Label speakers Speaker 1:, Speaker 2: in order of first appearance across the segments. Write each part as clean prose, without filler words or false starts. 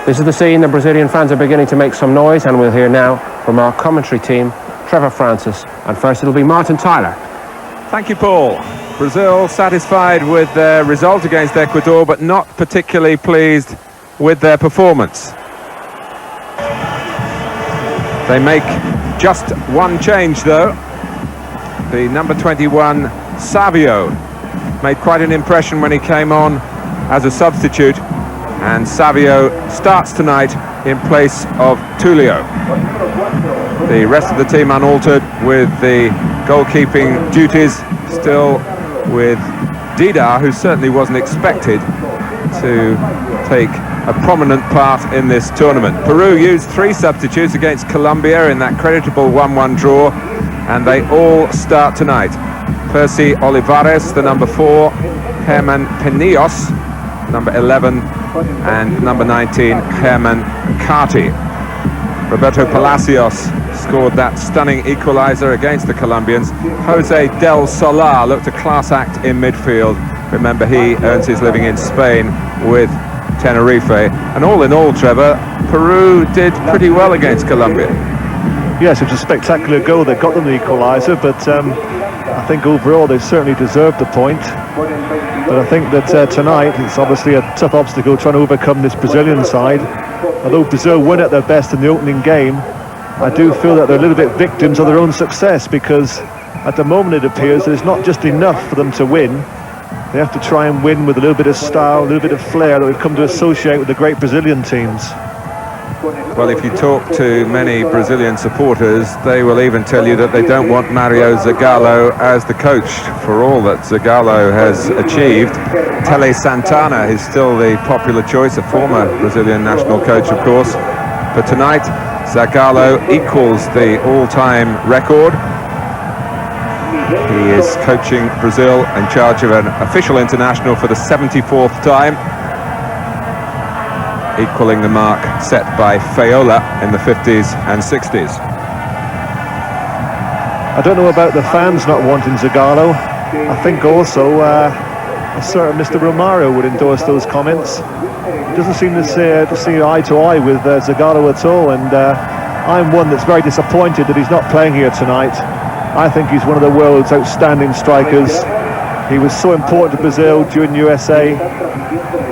Speaker 1: This is the scene. The Brazilian fans are beginning to make some noise, and we'll hear now from our commentary team, Trevor Francis. And first it'll be Martin Tyler.
Speaker 2: Thank you, Paul. Brazil satisfied with their result against Ecuador, but not particularly pleased with their performance. They make just one change, though. The number 21, Savio, made quite an impression when he came on as a substitute, and Savio starts tonight in place of Atilio. The rest of the team unaltered, with the goalkeeping duties still with Dida, who certainly wasn't expected to take a prominent part in this tournament. Peru used 3 substitutes against Colombia in that creditable 1-1 draw, and they all start tonight. Percy Olivares, the number 4, Herman Penillos, number 11, and number 19, Herman Carti. Roberto Palacios scored that stunning equalizer against the Colombians. Jose Del Solar looked a class act in midfield. Remember, he earns his living in Spain with Tenerife. And all in all, Trevor, Peru did pretty well against Colombia.
Speaker 3: Yes, it was a spectacular goal that got them the equaliser, but I think overall they certainly deserved the point. But I think that tonight it's obviously a tough obstacle trying to overcome this Brazilian side. Although Brazil won at their best in the opening game, I do feel that they're a little bit victims of their own success, because at the moment it appears that it's not just enough for them to win. They have to try and win with a little bit of style, a little bit of flair that we've come to associate with the great Brazilian teams.
Speaker 2: Well, if you talk to many Brazilian supporters, they will even tell you that they don't want Mario Zagallo as the coach, for all that Zagallo has achieved. Tele Santana is still the popular choice, a former Brazilian national coach, of course. But tonight, Zagallo equals the all-time record. He is coaching Brazil in charge of an official international for the 74th time, equaling the mark set by Faiola in the 50s and 60s.
Speaker 3: I don't know about the fans not wanting Zagallo. I think also a certain Mr. Romario would endorse those comments. He doesn't seem to see eye to eye with Zagallo at all, and I'm one that's very disappointed that he's not playing here tonight. I think he's one of the world's outstanding strikers. He was so important to Brazil during USA,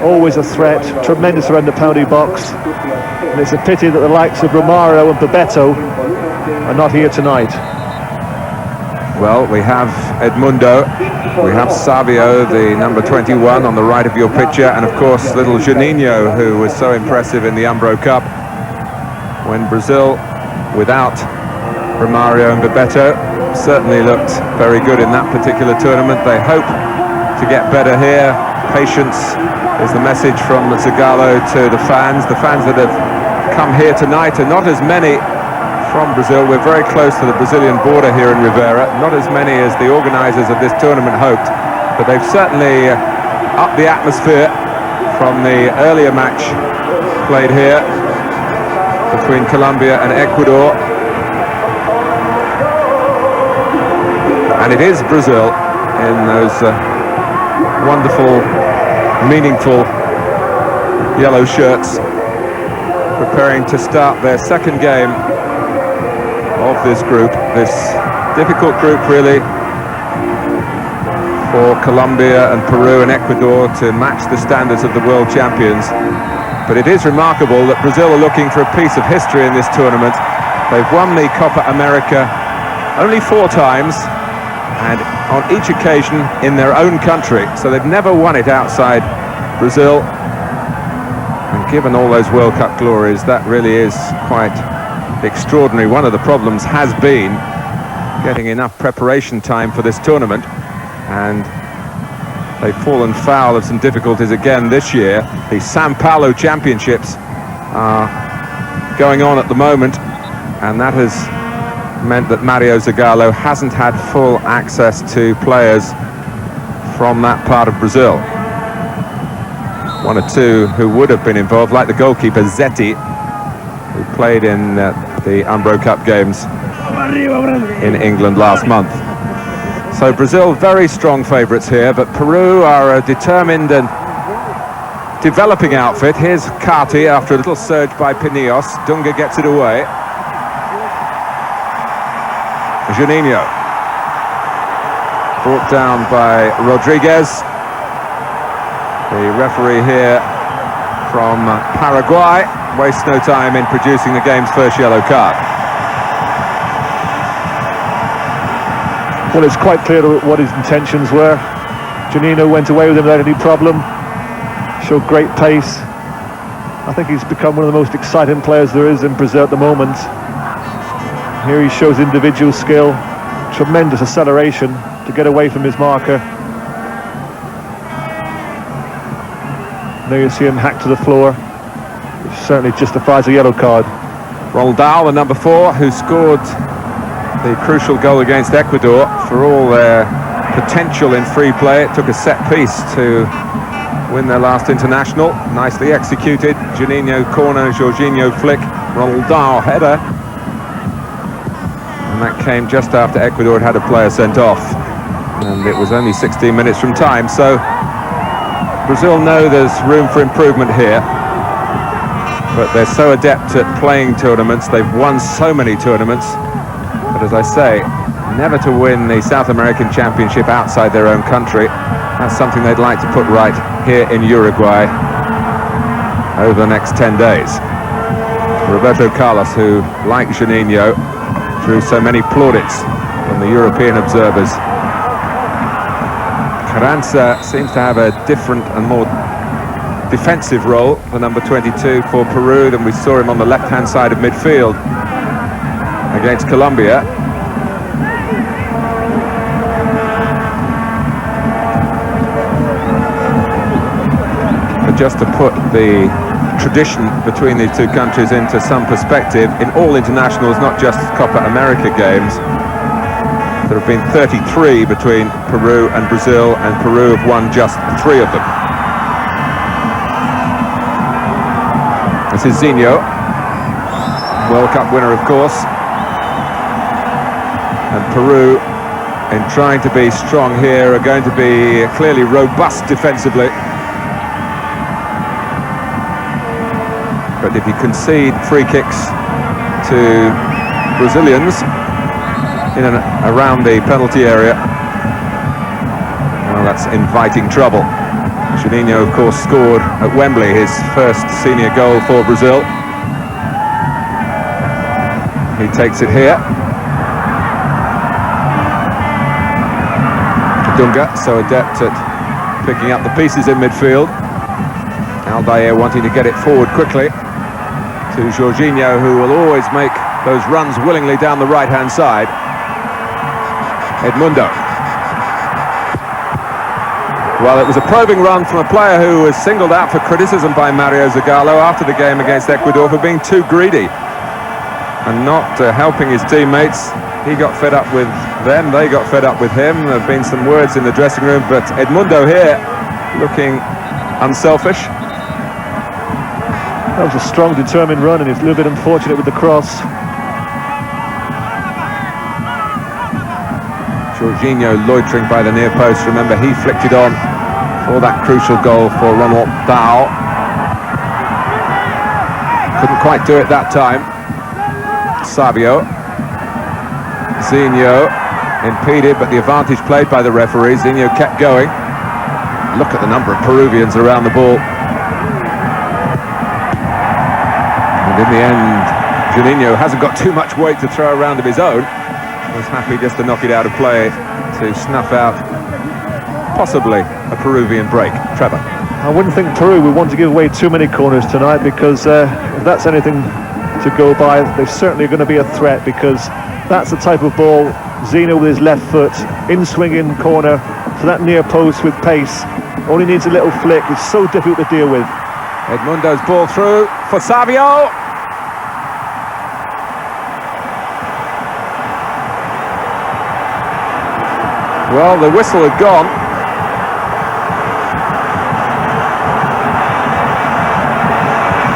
Speaker 3: always a threat, tremendous around the penalty box, and it's a pity that the likes of Romario and Bebeto are not here tonight.
Speaker 2: Well, we have Edmundo, we have Savio, the number 21 on the right of your picture, and of course little Juninho, who was so impressive in the Umbro Cup when Brazil, without Romario and Bebeto, certainly looked very good in that particular tournament. They hope to get better here. Patience is the message from Zagallo to the fans that have come here tonight, and not as many from Brazil. We're very close to the Brazilian border here in Rivera, not as many as the organisers of this tournament hoped, but they've certainly upped the atmosphere from the earlier match played here between Colombia and Ecuador. And it is Brazil in those wonderful, meaningful yellow shirts, preparing to start their second game of this group, this difficult group really for Colombia and Peru and Ecuador to match the standards of the world champions. But it is remarkable that Brazil are looking for a piece of history in this tournament. They've won the Copa America only 4 times, and on each occasion in their own country, so they've never won it outside Brazil. And given all those World Cup glories, that really is quite extraordinary. One of the problems has been getting enough preparation time for this tournament, and they've fallen foul of some difficulties again this year. The Sao Paulo Championships are going on at the moment, and that has meant that Mario Zagallo hasn't had full access to players from that part of Brazil. 1 or 2 who would have been involved, like the goalkeeper Zetti, who played in the Umbro Cup games in England last month. So Brazil very strong favourites here, but Peru are a determined and developing outfit. Here's Carty after a little surge by Pinillos. Dunga gets it away. Juninho. Brought down by Rodriguez. The referee here from Paraguay wastes no time in producing the game's first yellow card.
Speaker 3: Well, it's quite clear what his intentions were. Juninho went away with him without any problem. Showed great pace. I think he's become one of the most exciting players there is in Brazil at the moment. Here he shows individual skill, tremendous acceleration to get away from his marker. Now you see him hack to the floor, which certainly justifies a yellow card.
Speaker 2: Ronald Dahl, the number 4, who scored the crucial goal against Ecuador. For all their potential in free play, it took a set piece to win their last international. Nicely executed. Juninho corner, Jorginho flick, Ronald Dahl header. And that came just after Ecuador had a player sent off. And it was only 16 minutes from time, so Brazil know there's room for improvement here. But they're so adept at playing tournaments. They've won so many tournaments. But as I say, never to win the South American Championship outside their own country. That's something they'd like to put right here in Uruguay over the next 10 days. Roberto Carlos, who, like Juninho, drew so many plaudits from the European observers. Carranza seems to have a different and more defensive role, the number 22 for Peru, than we saw him on the left-hand side of midfield against Colombia. But just to put the tradition between these two countries into some perspective, in all internationals, not just Copa America games, there have been 33 between Peru and Brazil, and Peru have won just 3 of them. This is Zinho, World Cup winner, of course. And Peru, in trying to be strong here, are going to be clearly robust defensively. But if you concede free kicks to Brazilians in and around the penalty area, well, that's inviting trouble. Juninho, of course, scored at Wembley, his first senior goal for Brazil. He takes it here. Dunga, so adept at picking up the pieces in midfield. Aldair wanting to get it forward quickly to Jorginho, who will always make those runs willingly down the right-hand side. Edmundo. Well, it was a probing run from a player who was singled out for criticism by Mario Zagallo after the game against Ecuador for being too greedy and not helping his teammates. He got fed up with them, they got fed up with him. There have been some words in the dressing room, but Edmundo here looking unselfish.
Speaker 3: That was a strong, determined run, and he's a little bit unfortunate with the cross.
Speaker 2: Jorginho loitering by the near post. Remember, he flicked it on for that crucial goal for Ronald Dahl. Couldn't quite do it that time. Savio. Zinho impeded, but the advantage played by the referee. Zinho kept going. Look at the number of Peruvians around the ball. And in the end, Juninho hasn't got too much weight to throw around of his own. Was happy just to knock it out of play to snuff out possibly a Peruvian break. Trevor.
Speaker 3: I wouldn't think Peru would want to give away too many corners tonight, because if that's anything to go by, they're certainly going to be a threat, because that's the type of ball. Zinho with his left foot, in-swinging corner to that near post with pace. Only needs a little flick. It's so difficult to deal with.
Speaker 2: Edmundo's ball through for Savio. Well, the whistle had gone.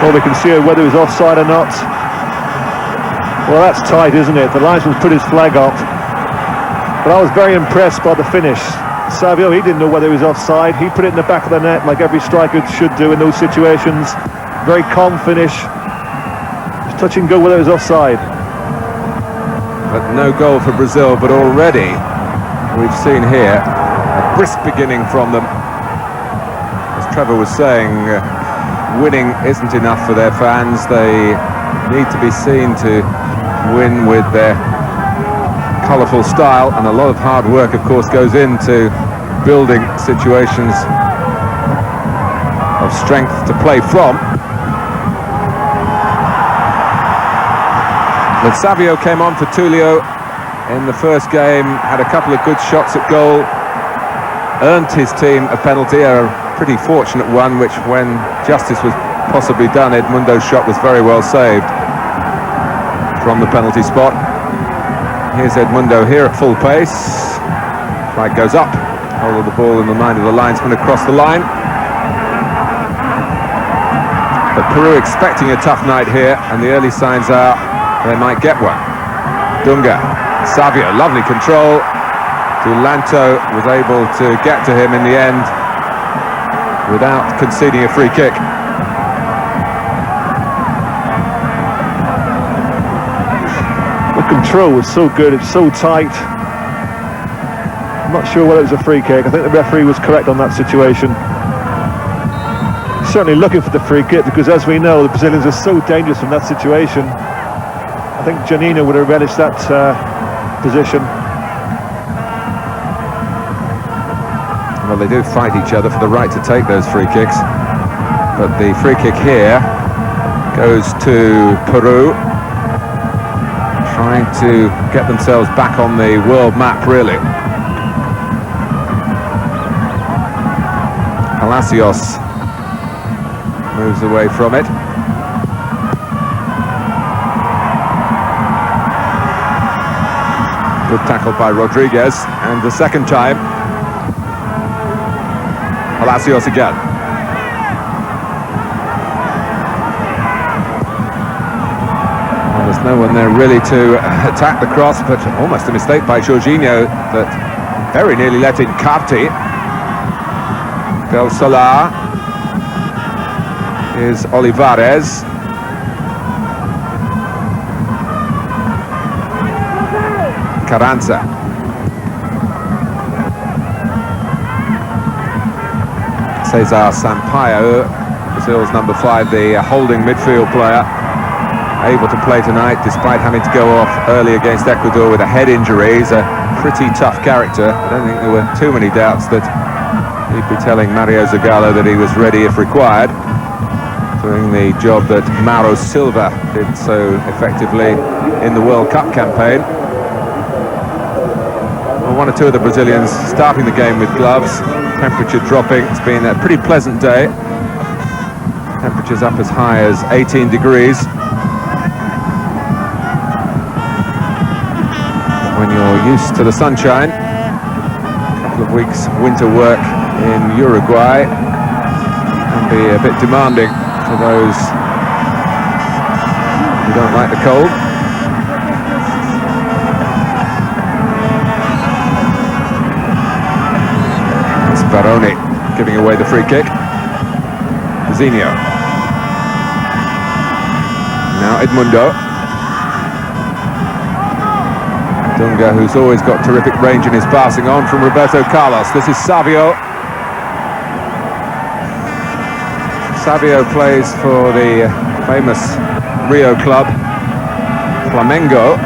Speaker 3: Well, we can see whether it was offside or not. Well, that's tight, isn't it? The linesman's put his flag up. But I was very impressed by the finish. Savio, he didn't know whether he was offside. He put it in the back of the net like every striker should do in those situations. Very calm finish. Just touch and go whether it was offside.
Speaker 2: But no goal for Brazil, but already we've seen here a brisk beginning from them. As Trevor was saying, winning isn't enough for their fans. They need to be seen to win with their colourful style, and a lot of hard work, of course, goes into building situations of strength to play from. But Savio came on for Atilio in the first game, had a couple of good shots at goal, earned his team a penalty, a pretty fortunate one, which, when justice was possibly done, Edmundo's shot was very well saved from the penalty spot. Here's Edmundo here at full pace. Flag goes up. Hold of the ball in the mind of the linesman across the line. But Peru expecting a tough night here, and the early signs are they might get one. Dunga, Savio, lovely control. Dulanto was able to get to him in the end without conceding a free kick.
Speaker 3: Control was so good, it's so tight. I'm not sure whether it was a free kick. I think the referee was correct on that situation. Certainly looking for the free kick, because as we know, the Brazilians are so dangerous from that situation. I think Janino would have relished that position.
Speaker 2: Well, they do fight each other for the right to take those free kicks, but the free kick here goes to Peru, trying to get themselves back on the world map, really. Palacios moves away from it. Good tackle by Rodriguez, and the second time, Palacios again. There's no one there really to attack the cross, but almost a mistake by Jorginho that very nearly let in Carti. Del Solar is Olivares. Carranza. Cesar Sampaio, Brazil's number 5, the holding midfield player, able to play tonight despite having to go off early against Ecuador with a head injury. He's a pretty tough character. I don't think there were too many doubts that he'd be telling Mario Zagallo that he was ready if required, doing the job that Mauro Silva did so effectively in the World Cup campaign. Well, one or two of the Brazilians starting the game with gloves, temperature dropping. It's been a pretty pleasant day. Temperatures up as high as 18 degrees. When you're used to the sunshine, a couple of weeks winter work in Uruguay can be a bit demanding for those who don't like the cold. It's Baroni giving away the free kick. Zinho. Now Edmundo. Dunga, who's always got terrific range in his passing, on from Roberto Carlos. This is Savio. Savio plays for the famous Rio club, Flamengo,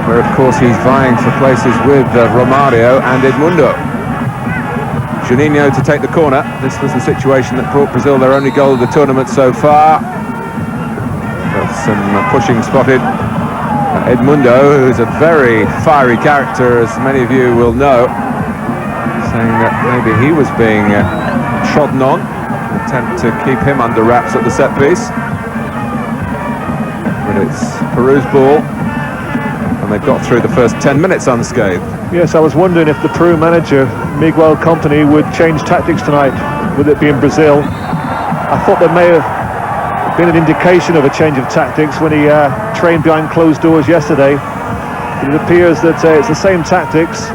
Speaker 2: where of course he's vying for places with Romario and Edmundo. Juninho to take the corner. This was the situation that brought Brazil their only goal of the tournament so far. Some pushing spotted. Edmundo, who's a very fiery character, as many of you will know, saying that maybe he was being trodden on, an attempt to keep him under wraps at the set piece. But it's Peru's ball, and they've got through the first 10 minutes unscathed.
Speaker 3: Yes, I was wondering if the Peru manager, Miguel Company, would change tactics tonight, with it being Brazil. I thought there may have been an indication of a change of tactics when he trained behind closed doors yesterday. But it appears that it's the same tactics.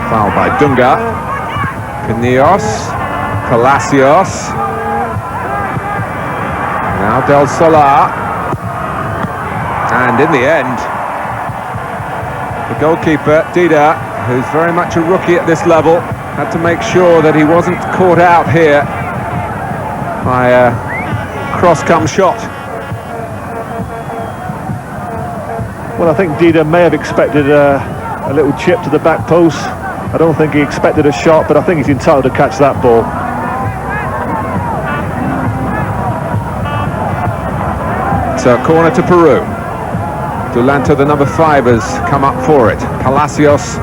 Speaker 2: Foul by Dunga. Pinillos. Palacios. Now Del Solar. And in the end, the goalkeeper, Dida, who's very much a rookie at this level, had to make sure that he wasn't caught out here by a cross-come shot.
Speaker 3: Well, I think Dida may have expected a little chip to the back post. I don't think he expected a shot, but I think he's entitled to catch that ball.
Speaker 2: So corner to Peru. Dulanto, the number 5, has come up for it. Palacios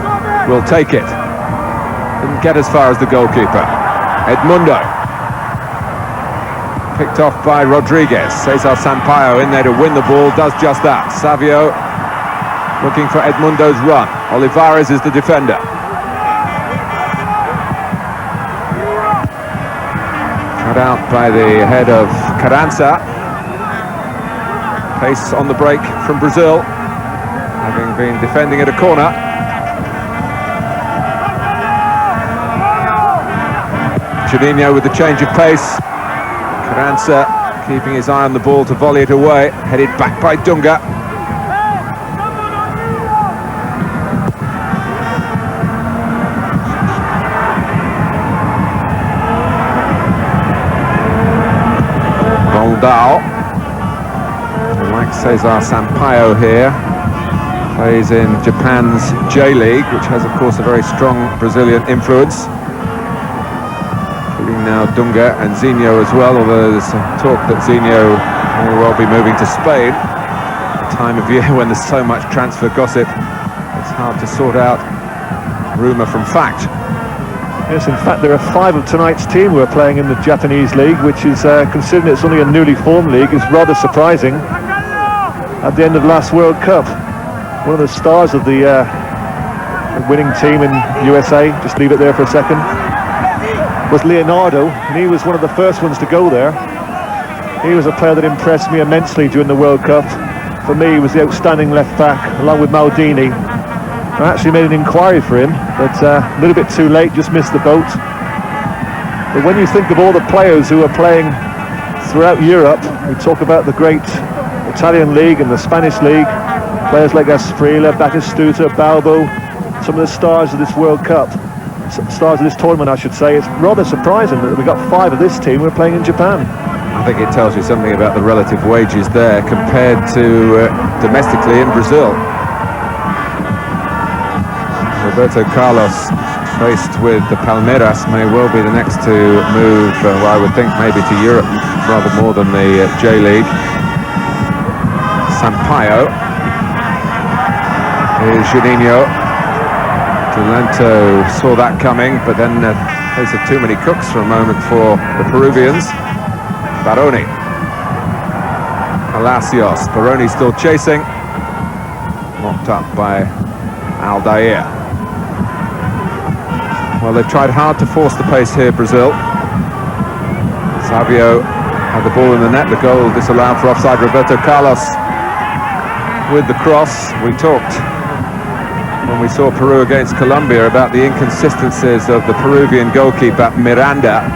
Speaker 2: will take it. Didn't get as far as the goalkeeper. Edmundo. Picked off by Rodriguez. Cesar Sampaio in there to win the ball, does just that. Savio looking for Edmundo's run. Olivares is the defender. Cut out by the head of Carranza. Pace on the break from Brazil, having been defending at a corner. Juninho with the change of pace. Carranza keeping his eye on the ball to volley it away. Headed back by Dunga. Boldao. Like Cesar Sampaio here, plays in Japan's J-League, which has of course a very strong Brazilian influence. Including now Dunga and Zinho as well, although there's some talk that Zinho may well be moving to Spain. A time of year when there's so much transfer gossip, it's hard to sort out rumour from fact.
Speaker 3: Yes, in fact, there are 5 of tonight's team who are playing in the Japanese league, which is, considering it's only a newly formed league, is rather surprising. At the end of last World Cup, one of the stars of the winning team in USA, just leave it there for a second, was Leonardo, and he was one of the first ones to go there. He was a player that impressed me immensely during the World Cup. For me, he was the outstanding left back, along with Maldini. I actually made an inquiry for him, but a little bit too late, just missed the boat. But when you think of all the players who are playing throughout Europe, we talk about the great Italian league and the Spanish league, players like Asprilla, Batistuta, Balbo, some of the stars of this World Cup, stars of this tournament I should say. It's rather surprising that we got 5 of this team who are playing in Japan.
Speaker 2: I think it tells you something about the relative wages there compared to domestically in Brazil. Roberto Carlos, faced with the Palmeiras, may well be the next to move, well, I would think maybe to Europe rather more than the J-League. Sampaio. Here's Juninho. Dulanto saw that coming, but then case of too many cooks for a moment for the Peruvians. Baroni. Palacios. Baroni still chasing. Mopped up by Aldair. Well, they've tried hard to force the pace here, Brazil. Savio had the ball in the net. The goal disallowed for offside. Roberto Carlos with the cross. We talked when we saw Peru against Colombia about the inconsistencies of the Peruvian goalkeeper Miranda.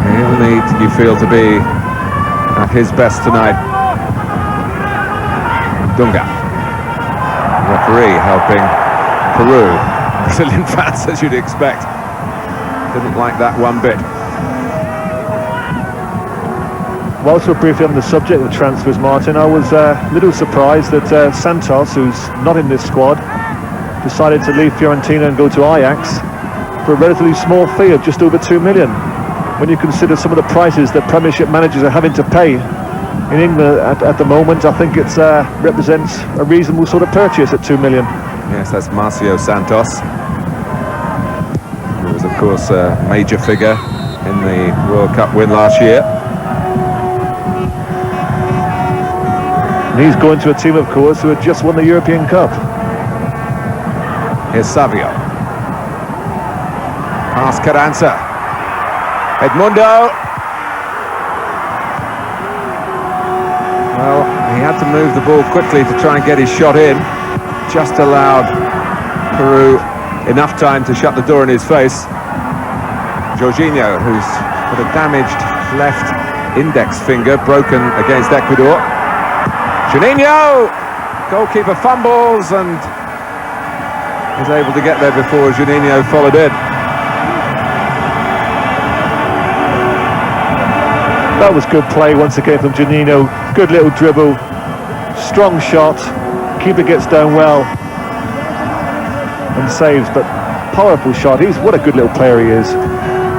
Speaker 2: He will need, you feel, to be at his best tonight. Dunga, referee helping Peru. Brazilian fans, as you'd expect, didn't like that one bit.
Speaker 3: Whilst we're briefly on the subject of transfers, Martin, I was a little surprised that Santos, who's not in this squad, decided to leave Fiorentina and go to Ajax for a relatively small fee of just over 2 million. When you consider some of the prices that Premiership managers are having to pay in England at the moment, I think it represents a reasonable sort of purchase at 2 million.
Speaker 2: Yes, that's Marcio Santos, who was, of course, a major figure in the World Cup win last year.
Speaker 3: And he's going to a team, of course, who had just won the European Cup.
Speaker 2: Here's Savio. Past Carranza. Edmundo. Well, he had to move the ball quickly to try and get his shot in. Just allowed Peru enough time to shut the door in his face. Jorginho, who's got a damaged left index finger, broken against Ecuador. Juninho! Goalkeeper fumbles and is able to get there before Juninho followed in.
Speaker 3: That was good play once again from Juninho. Good little dribble, strong shot. Keeper gets down well and saves, but powerful shot. What a good little player he is.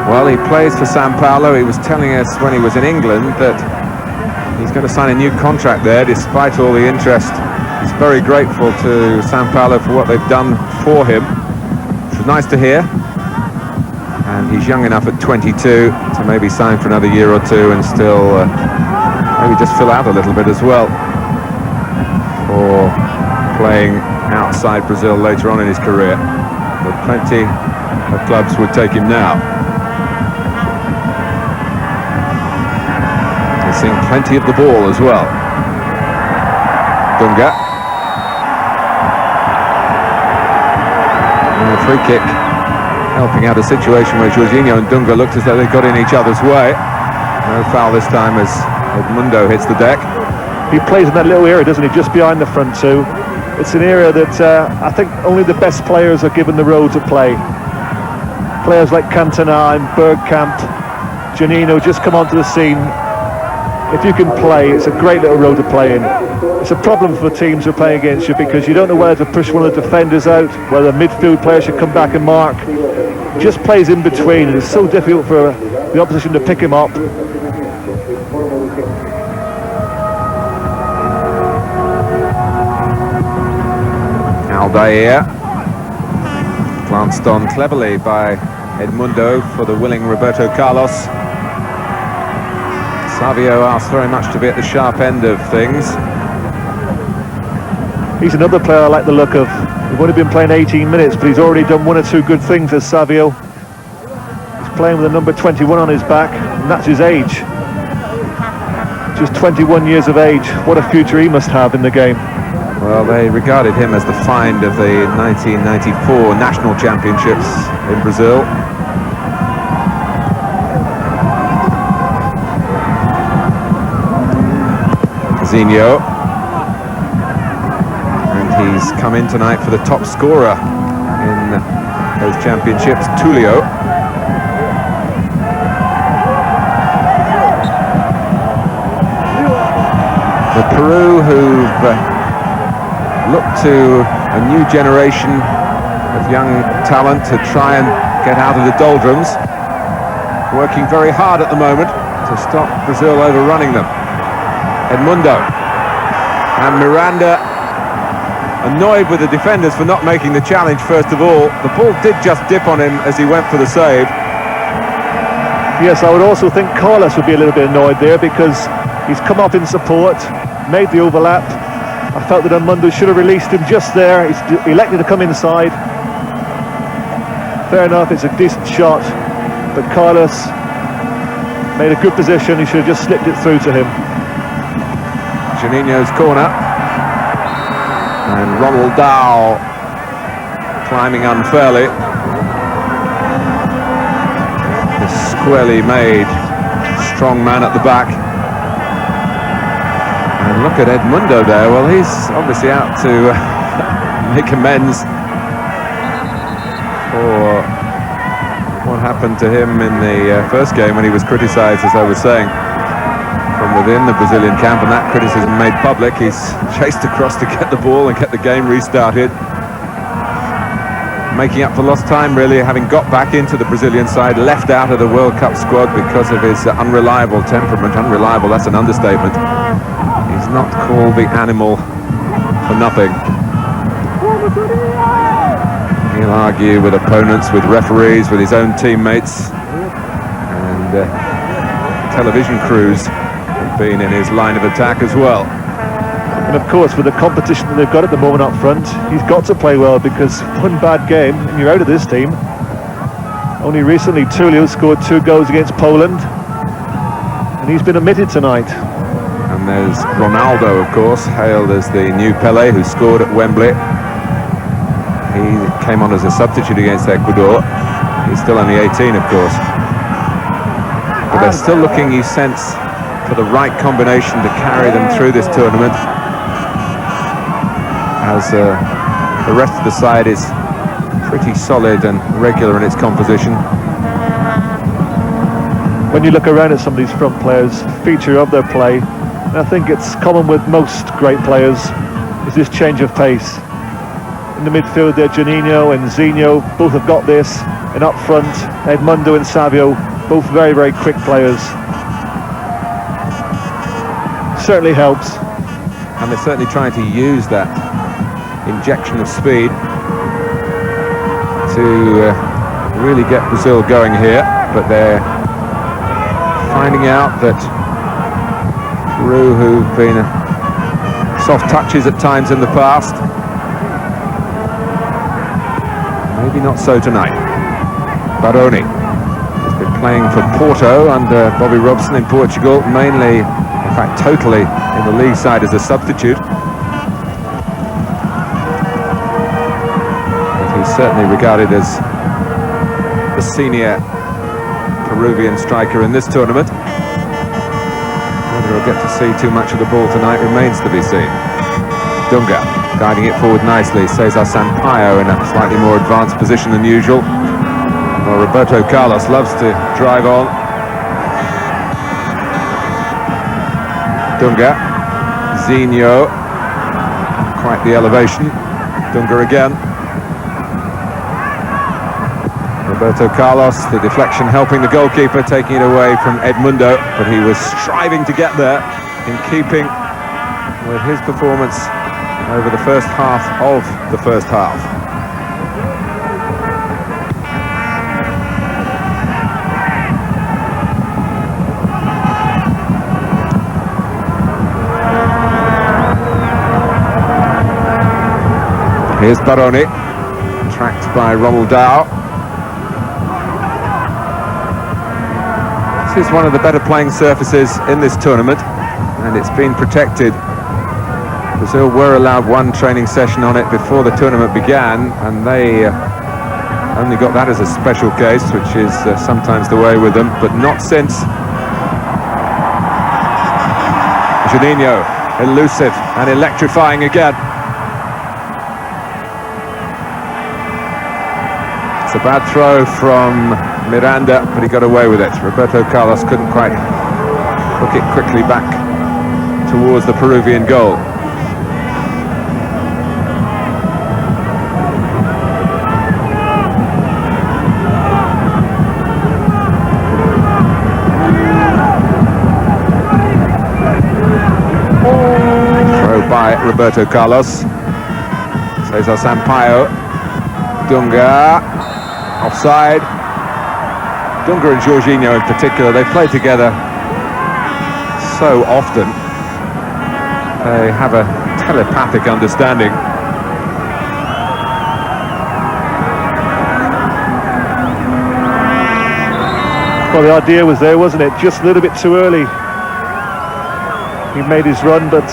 Speaker 2: Well, he plays for Sao Paulo. He was telling us when he was in England that he's going to sign a new contract there despite all the interest. He's very grateful to Sao Paulo for what they've done for him, which was nice to hear. And he's young enough at 22 to maybe sign for another year or two and still maybe just fill out a little bit as well for playing outside Brazil later on in his career. But plenty of clubs would take him now. He's seeing plenty of the ball as well. Dunga. And a free kick, helping out a situation where Jorginho and Dunga looked as though they got in each other's way. No foul this time as Edmundo hits the deck.
Speaker 3: He plays in that little area, doesn't he, just behind the front two. It's an area that I think only the best players are given the role to play. Players like Cantona and Bergkamp, Juninho just come onto the scene. If you can play, it's a great little role to play in. It's a problem for teams who are playing against you because you don't know whether to push one of the defenders out, whether the midfield player should come back and mark. Just plays in between, and it's so difficult for the opposition to pick him up.
Speaker 2: Aldair, glanced on cleverly by Edmundo for the willing Roberto Carlos. Savio asked very much to be at the sharp end of things.
Speaker 3: He's another player I like the look of. He's only been playing 18 minutes, but he's already done one or two good things as Savio. He's playing with the number 21 on his back, and that's his age. Just 21 years of age. What a future he must have in the game.
Speaker 2: Well, they regarded him as the find of the 1994 national championships in Brazil. Zinho. And he's come in tonight for the top scorer in those championships, Tulio. The Peru, who've looked to a new generation of young talent to try and get out of the doldrums, working very hard at the moment to stop Brazil overrunning them. Edmundo and Miranda, annoyed with the defenders for not making the challenge first of all. The ball did just dip on him as he went for the save.
Speaker 3: Yes, I would also think Carlos would be a little bit annoyed there because he's come up in support, made the overlap. I felt that Edmundo should have released him just there. He's elected to come inside. Fair enough, it's a decent shot, but Carlos made a good position. He should have just slipped it through to him.
Speaker 2: Juninho's corner, and Ronaldao climbing unfairly. The squarely made strong man at the back. And look at Edmundo there. Well, he's obviously out to make amends for what happened to him in the first game when he was criticised, as I was saying, from within the Brazilian camp, and that criticism made public. He's chased across to get the ball and get the game restarted, making up for lost time, really, having got back into the Brazilian side, left out of the World Cup squad because of his unreliable temperament. Unreliable, that's an understatement. He's not called the animal for nothing. He'll argue with opponents, with referees, with his own teammates, and television crews have been in his line of attack as well.
Speaker 3: And of course, with the competition that they've got at the moment up front, he's got to play well, because one bad game and you're out of this team. Only recently Atilio scored 2 goals against Poland, and he's been omitted tonight.
Speaker 2: And there's Ronaldo, of course, hailed as the new Pelé, who scored at Wembley. He came on as a substitute against Ecuador. He's still only 18, of course. But they're still looking, you sense, for the right combination to carry them through this tournament, as the rest of the side is pretty solid and regular in its composition.
Speaker 3: When you look around at some of these front players, feature of their play, and I think it's common with most great players, is this change of pace. In the midfield there, Juninho and Zinho both have got this, and up front, Edmundo and Savio, both very, very quick players. Certainly helps.
Speaker 2: And they're certainly trying to use that injection of speed to really get Brazil going here, but they're finding out that Peru, who've been soft touches at times in the past, maybe not so tonight. Baroni has been playing for Porto under Bobby Robson in Portugal, mainly, in fact totally, in the league side as a substitute. But he's certainly regarded as the senior Peruvian striker in this tournament. Whether he'll get to see too much of the ball tonight remains to be seen. Dunga guiding it forward nicely. Cesar Sampaio in a slightly more advanced position than usual. Well, Roberto Carlos loves to drive on. Dunga, Zinho, quite the elevation. Dunga again. Roberto Carlos, the deflection helping the goalkeeper, taking it away from Edmundo, but he was striving to get there in keeping with his performance over the first half of the first half. Here's Baroni, tracked by Ronaldao. This is one of the better playing surfaces in this tournament, and it's been protected. Brazil were allowed one training session on it before the tournament began, and they only got that as a special case, which is sometimes the way with them, but not since. Juninho, elusive and electrifying again. It's a bad throw from Miranda, but he got away with it. Roberto Carlos couldn't quite hook it quickly back towards the Peruvian goal. Throw by Roberto Carlos. Cesar Sampaio. Dunga. Offside. Dunga and Jorginho in particular, they play together so often. They have a telepathic understanding.
Speaker 3: Well, the idea was there, wasn't it? Just a little bit too early. He made his run, but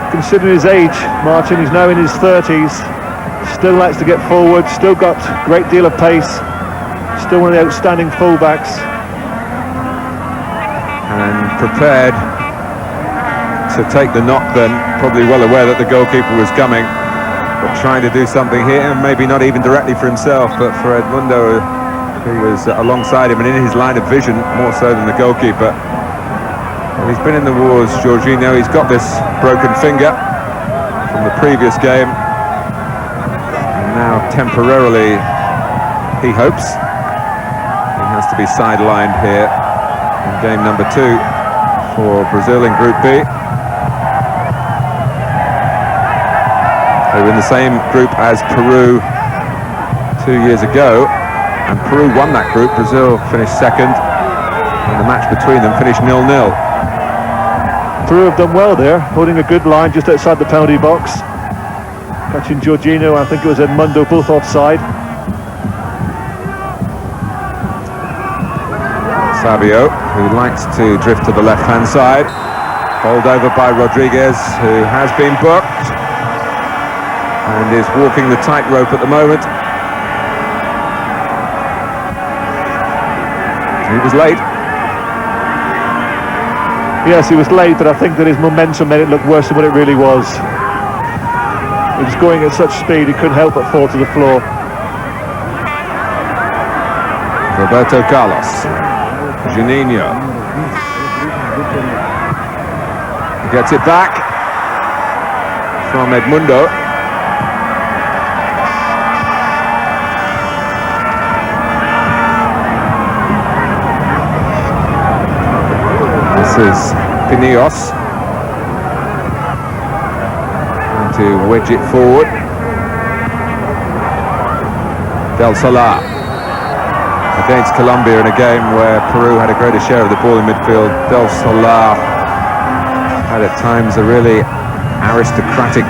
Speaker 3: considering his age, Martin, he's now in his 30s. Still likes to get forward, still got a great deal of pace, still one of the outstanding fullbacks.
Speaker 2: And prepared to take the knock then, probably well aware that the goalkeeper was coming, but trying to do something here, maybe not even directly for himself, but for Edmundo, who was alongside him and in his line of vision, more so than the goalkeeper. Well, he's been in the wars, Jorginho. He's got this broken finger from the previous game. Now temporarily, he hopes, he has to be sidelined here in game number 2 for Brazil in Group B. They were in the same group as Peru 2 years ago, and Peru won that group. Brazil finished second, and the match between them finished 0-0.
Speaker 3: Peru have done well there, holding a good line just outside the penalty box. Catching Jorginho, I think it was Edmundo, both offside.
Speaker 2: Savio, who likes to drift to the left-hand side. Bowled over by Rodriguez, who has been booked and is walking the tightrope at the moment. He was late.
Speaker 3: Yes, he was late, but I think that his momentum made it look worse than what it really was. He was going at such speed, he couldn't help but fall to the floor.
Speaker 2: Roberto Carlos. Juninho. He gets it back from Edmundo. This is Pinillos. Trying to wedge it forward. Del Solar. Against Colombia in a game where Peru had a greater share of the ball in midfield, Del Solar had at times a really aristocratic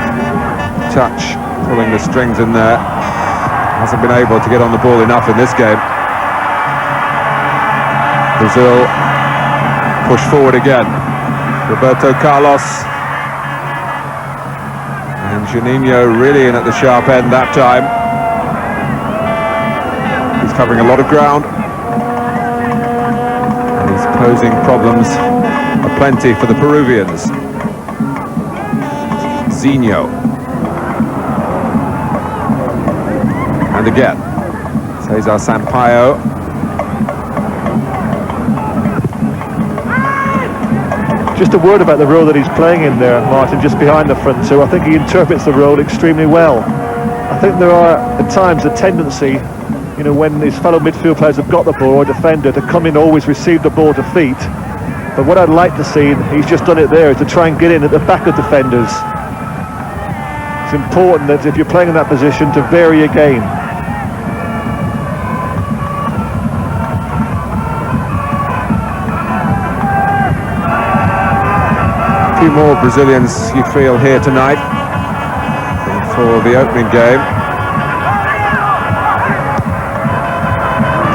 Speaker 2: touch, pulling the strings in there. Hasn't been able to get on the ball enough in this game. Brazil push forward again. Roberto Carlos and Juninho really in at the sharp end that time. He's covering a lot of ground and he's posing problems aplenty for the Peruvians. Zinho. And again, Cesar Sampaio.
Speaker 3: Just a word about the role that he's playing in there, Martin, just behind the front two. I think he interprets the role extremely well. I think there are at times a tendency, you know, when his fellow midfield players have got the ball, or defender, to come in, always receive the ball to feet. But what I'd like to see, and he's just done it there, is to try and get in at the back of defenders. It's important that if you're playing in that position to vary your game.
Speaker 2: A few more Brazilians you feel here tonight for the opening game.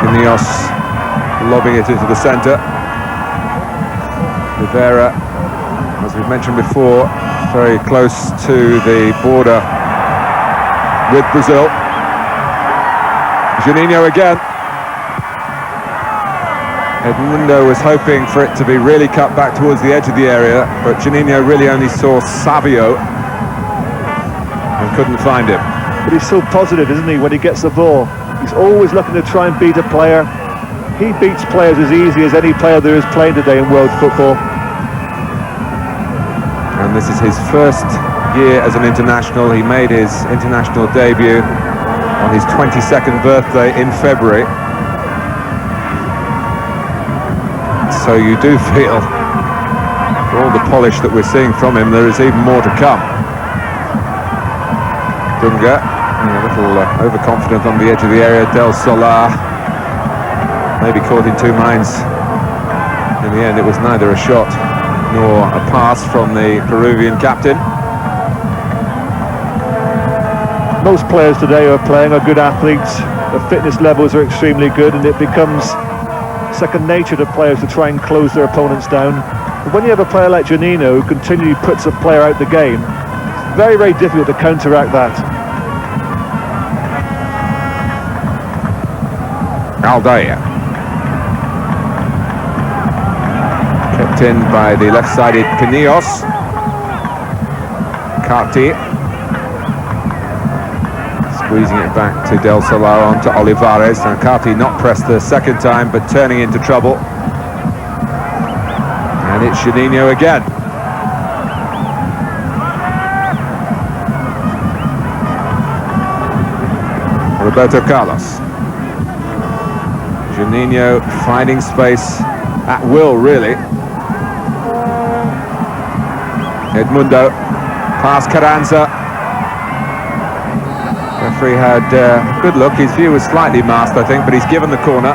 Speaker 2: Pinillos lobbing it into the centre. Rivera, as we've mentioned before, very close to the border with Brazil. Juninho again. Edmundo was hoping for it to be really cut back towards the edge of the area, but Juninho really only saw Savio and couldn't find him.
Speaker 3: But he's so positive, isn't he, when he gets the ball? He's always looking to try and beat a player. He beats players as easy as any player there is playing today in world football.
Speaker 2: And this is his first year as an international. He made his international debut on his 22nd birthday in February. So you do feel, for all the polish that we're seeing from him, there is even more to come. Dunga, a little overconfident on the edge of the area. Del Solar, maybe caught in two minds. In the end, it was neither a shot nor a pass from the Peruvian captain.
Speaker 3: Most players today who are playing are good athletes. Their fitness levels are extremely good, and it becomes second nature to players to try and close their opponents down. But when you have a player like Juninho who continually puts a player out the game, it's very, very difficult to counteract that.
Speaker 2: Aldair. Kept in by the left-sided Pinillos. Carti. Squeezing it back to Del Solar on to Olivares. Now Carti not pressed the second time, but turning into trouble. And it's Juninho again. Roberto Carlos. Juninho finding space at will, really. Edmundo. Pass Carranza. Referee had a good look. His view was slightly masked, I think, but he's given the corner.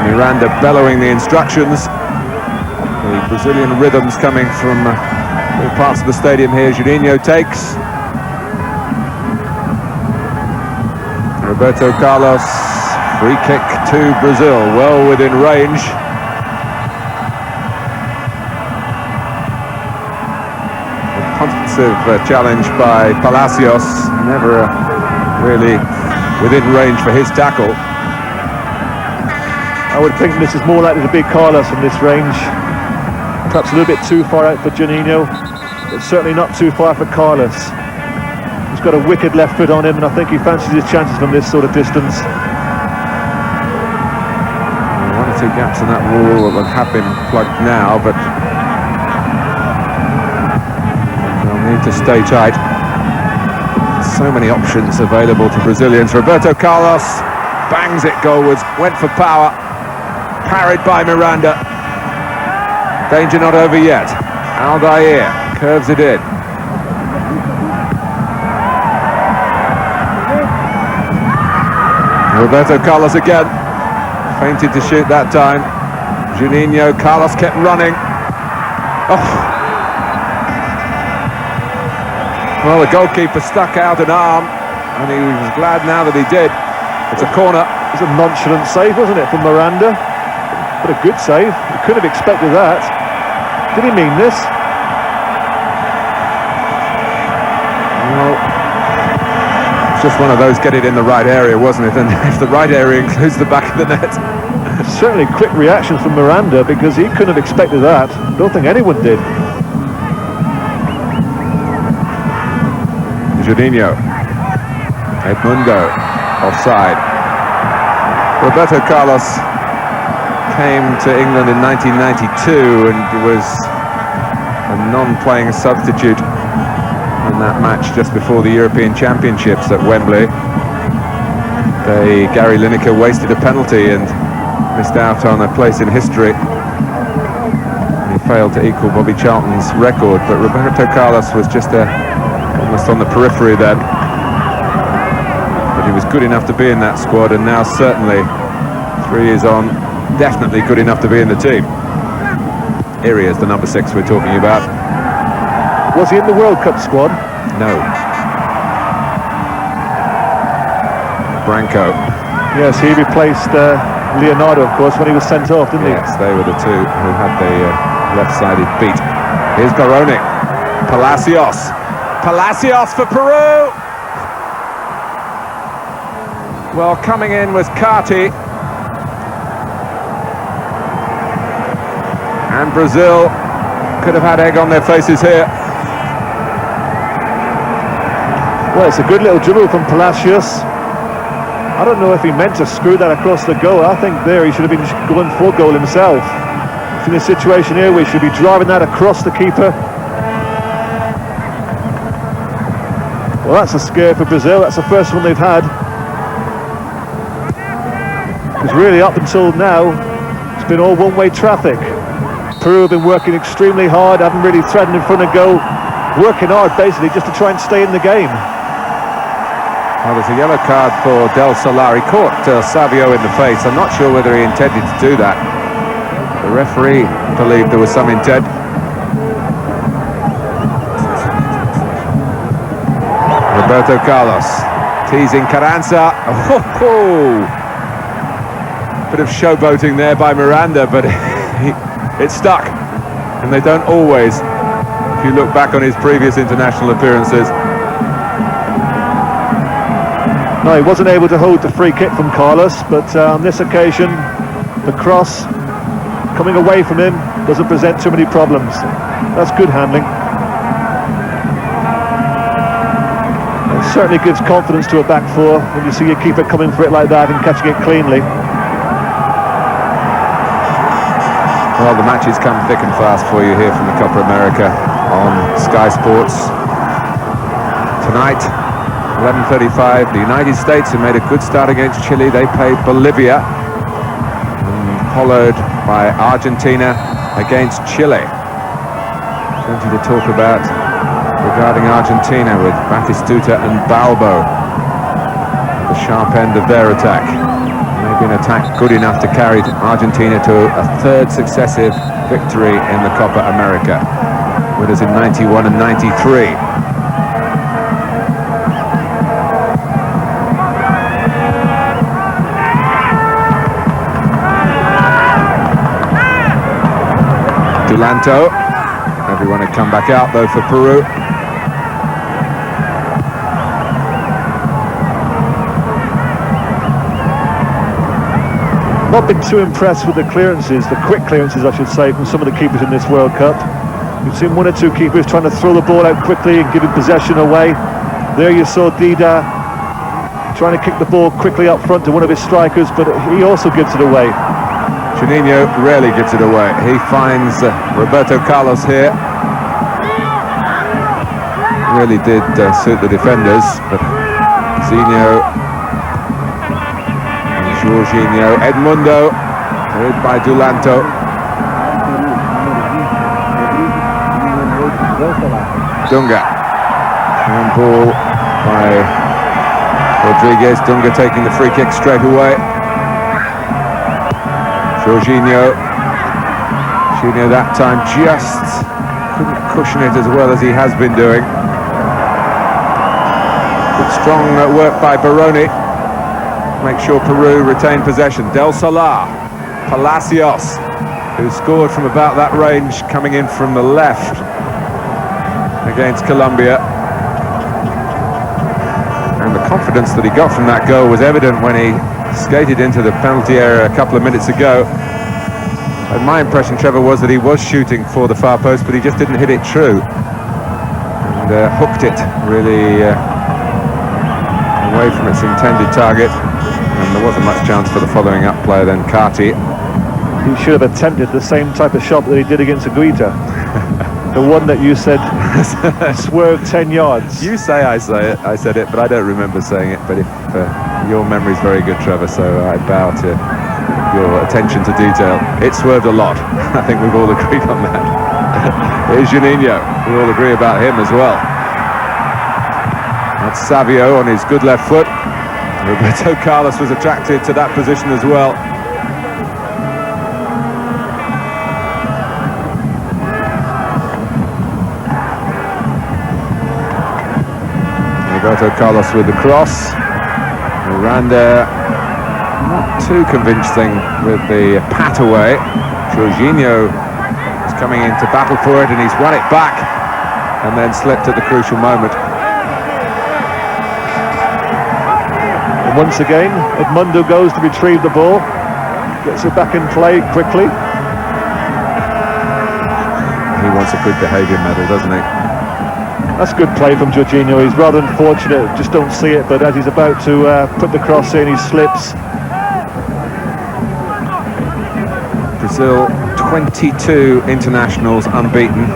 Speaker 2: Miranda bellowing the instructions. The Brazilian rhythms coming from all parts of the stadium here. Juninho takes. Roberto Carlos, free kick to Brazil, well within range. Offensive challenge by Palacios, never really within range for his tackle.
Speaker 3: I would think this is more likely to be Carlos from this range. Perhaps a little bit too far out for Juninho, but certainly not too far for Carlos. He's got a wicked left foot on him, and I think he fancies his chances from this sort of distance.
Speaker 2: One or two gaps in that wall that have been plugged now, but need to stay tight. So many options available to Brazilians. Roberto Carlos bangs it goalwards, went for power, parried by Miranda. Danger not over yet. Aldair curves it in. Roberto Carlos again, fainted to shoot that time. Juninho, Carlos kept running. Oh. Well, the goalkeeper stuck out an arm, and he was glad now that he did. It's a corner.
Speaker 3: It was a nonchalant save, wasn't it, from Miranda? But a good save. You couldn't have expected that. Did he mean this?
Speaker 2: Well, it's just one of those, get it in the right area, wasn't it? And if the right area includes the back of the net.
Speaker 3: Certainly quick reactions from Miranda, because he couldn't have expected that. I don't think anyone did.
Speaker 2: Juninho, Edmundo, offside. Roberto Carlos came to England in 1992 and was a non-playing substitute in that match just before the European Championships at Wembley. Gary Lineker wasted a penalty and missed out on a place in history. He failed to equal Bobby Charlton's record, but Roberto Carlos was just almost on the periphery then, but he was good enough to be in that squad, and now certainly 3 years on, definitely good enough to be in the team. Here he is, the number 6 we're talking about.
Speaker 3: Was he in the World Cup squad?
Speaker 2: No. Branco.
Speaker 3: Yes, he replaced Leonardo, of course, when he was sent off, didn't he?
Speaker 2: Yes, they were the two who had the left-sided beat. Here's Baroni. Palacios for Peru! Well, coming in was Carti. And Brazil could have had egg on their faces here.
Speaker 3: Well, it's a good little dribble from Palacios. I don't know if he meant to screw that across the goal. I think there he should have been going for goal himself. It's in a situation here where he should be driving that across the keeper. Well, that's a scare for Brazil. That's the first one they've had. Because really, up until now, it's been all one-way traffic. Peru have been working extremely hard, haven't really threatened in front of goal, working hard basically just to try and stay in the game.
Speaker 2: Well, there's a yellow card for Del Solar. He caught Savio in the face. I'm not sure whether he intended to do that. The referee believed there was some intent. Roberto Carlos teasing Carranza. Oh. Bit of showboating there by Miranda, but it stuck. And they don't always, if you look back on his previous international appearances.
Speaker 3: No, he wasn't able to hold the free kick from Carlos, but on this occasion, the cross coming away from him doesn't present too many problems. That's good handling. It certainly gives confidence to a back four when you see your keeper coming for it like that and catching it cleanly.
Speaker 2: Well, the matches come thick and fast for you here from the Copa America on Sky Sports. Tonight, 11:35, the United States, who made a good start against Chile, they played Bolivia, followed by Argentina against Chile. Plenty to talk about regarding Argentina with Batistuta and Balbo at the sharp end of their attack. Maybe an attack good enough to carry Argentina to a third successive victory in the Copa America. Winners in 91 and 93. Dulanto. Everyone had come back out though for Peru.
Speaker 3: Not been too impressed with the clearances, the quick clearances I should say, from some of the keepers in this World Cup. We've seen one or two keepers trying to throw the ball out quickly and giving possession away. There you saw Dida trying to kick the ball quickly up front to one of his strikers, but he also gives it away.
Speaker 2: Juninho rarely gives it away. He finds Roberto Carlos here. Really did suit the defenders, but Zinho and Jorginho, Edmundo, carried by Dulanto. Dunga, and ball by Rodriguez. Dunga taking the free kick straight away. Jorginho that time just couldn't cushion it as well as he has been doing. Good strong work by Baroni. Make sure Peru retain possession. Del Solar, Palacios, who scored from about that range, coming in from the left against Colombia. And the confidence that he got from that goal was evident when he skated into the penalty area a couple of minutes ago. And my impression, Trevor, was that he was shooting for the far post, but he just didn't hit it true. And hooked it really away from its intended target. And there wasn't much chance for the following up player then, Carty.
Speaker 3: He should have attempted the same type of shot that he did against Aguita. The one that you said swerved 10 yards.
Speaker 2: You say I said it, but I don't remember saying it. But if your memory's very good, Trevor, so I bow to your attention to detail. It swerved a lot. I think we've all agreed on that. Here's Juninho. We all agree about him as well. That's Savio on his good left foot. Roberto Carlos was attracted to that position as well. Roberto Carlos with the cross. Miranda not too convincing with the pat away. Jorginho is coming in to battle for it, and he's won it back and then slipped at the crucial moment.
Speaker 3: And once again, Edmundo goes to retrieve the ball, gets it back in play quickly.
Speaker 2: He wants a good behaviour medal, doesn't he?
Speaker 3: That's good play from Jorginho. He's rather unfortunate, just don't see it, but as he's about to put the cross in, he slips.
Speaker 2: Brazil, 22 internationals unbeaten,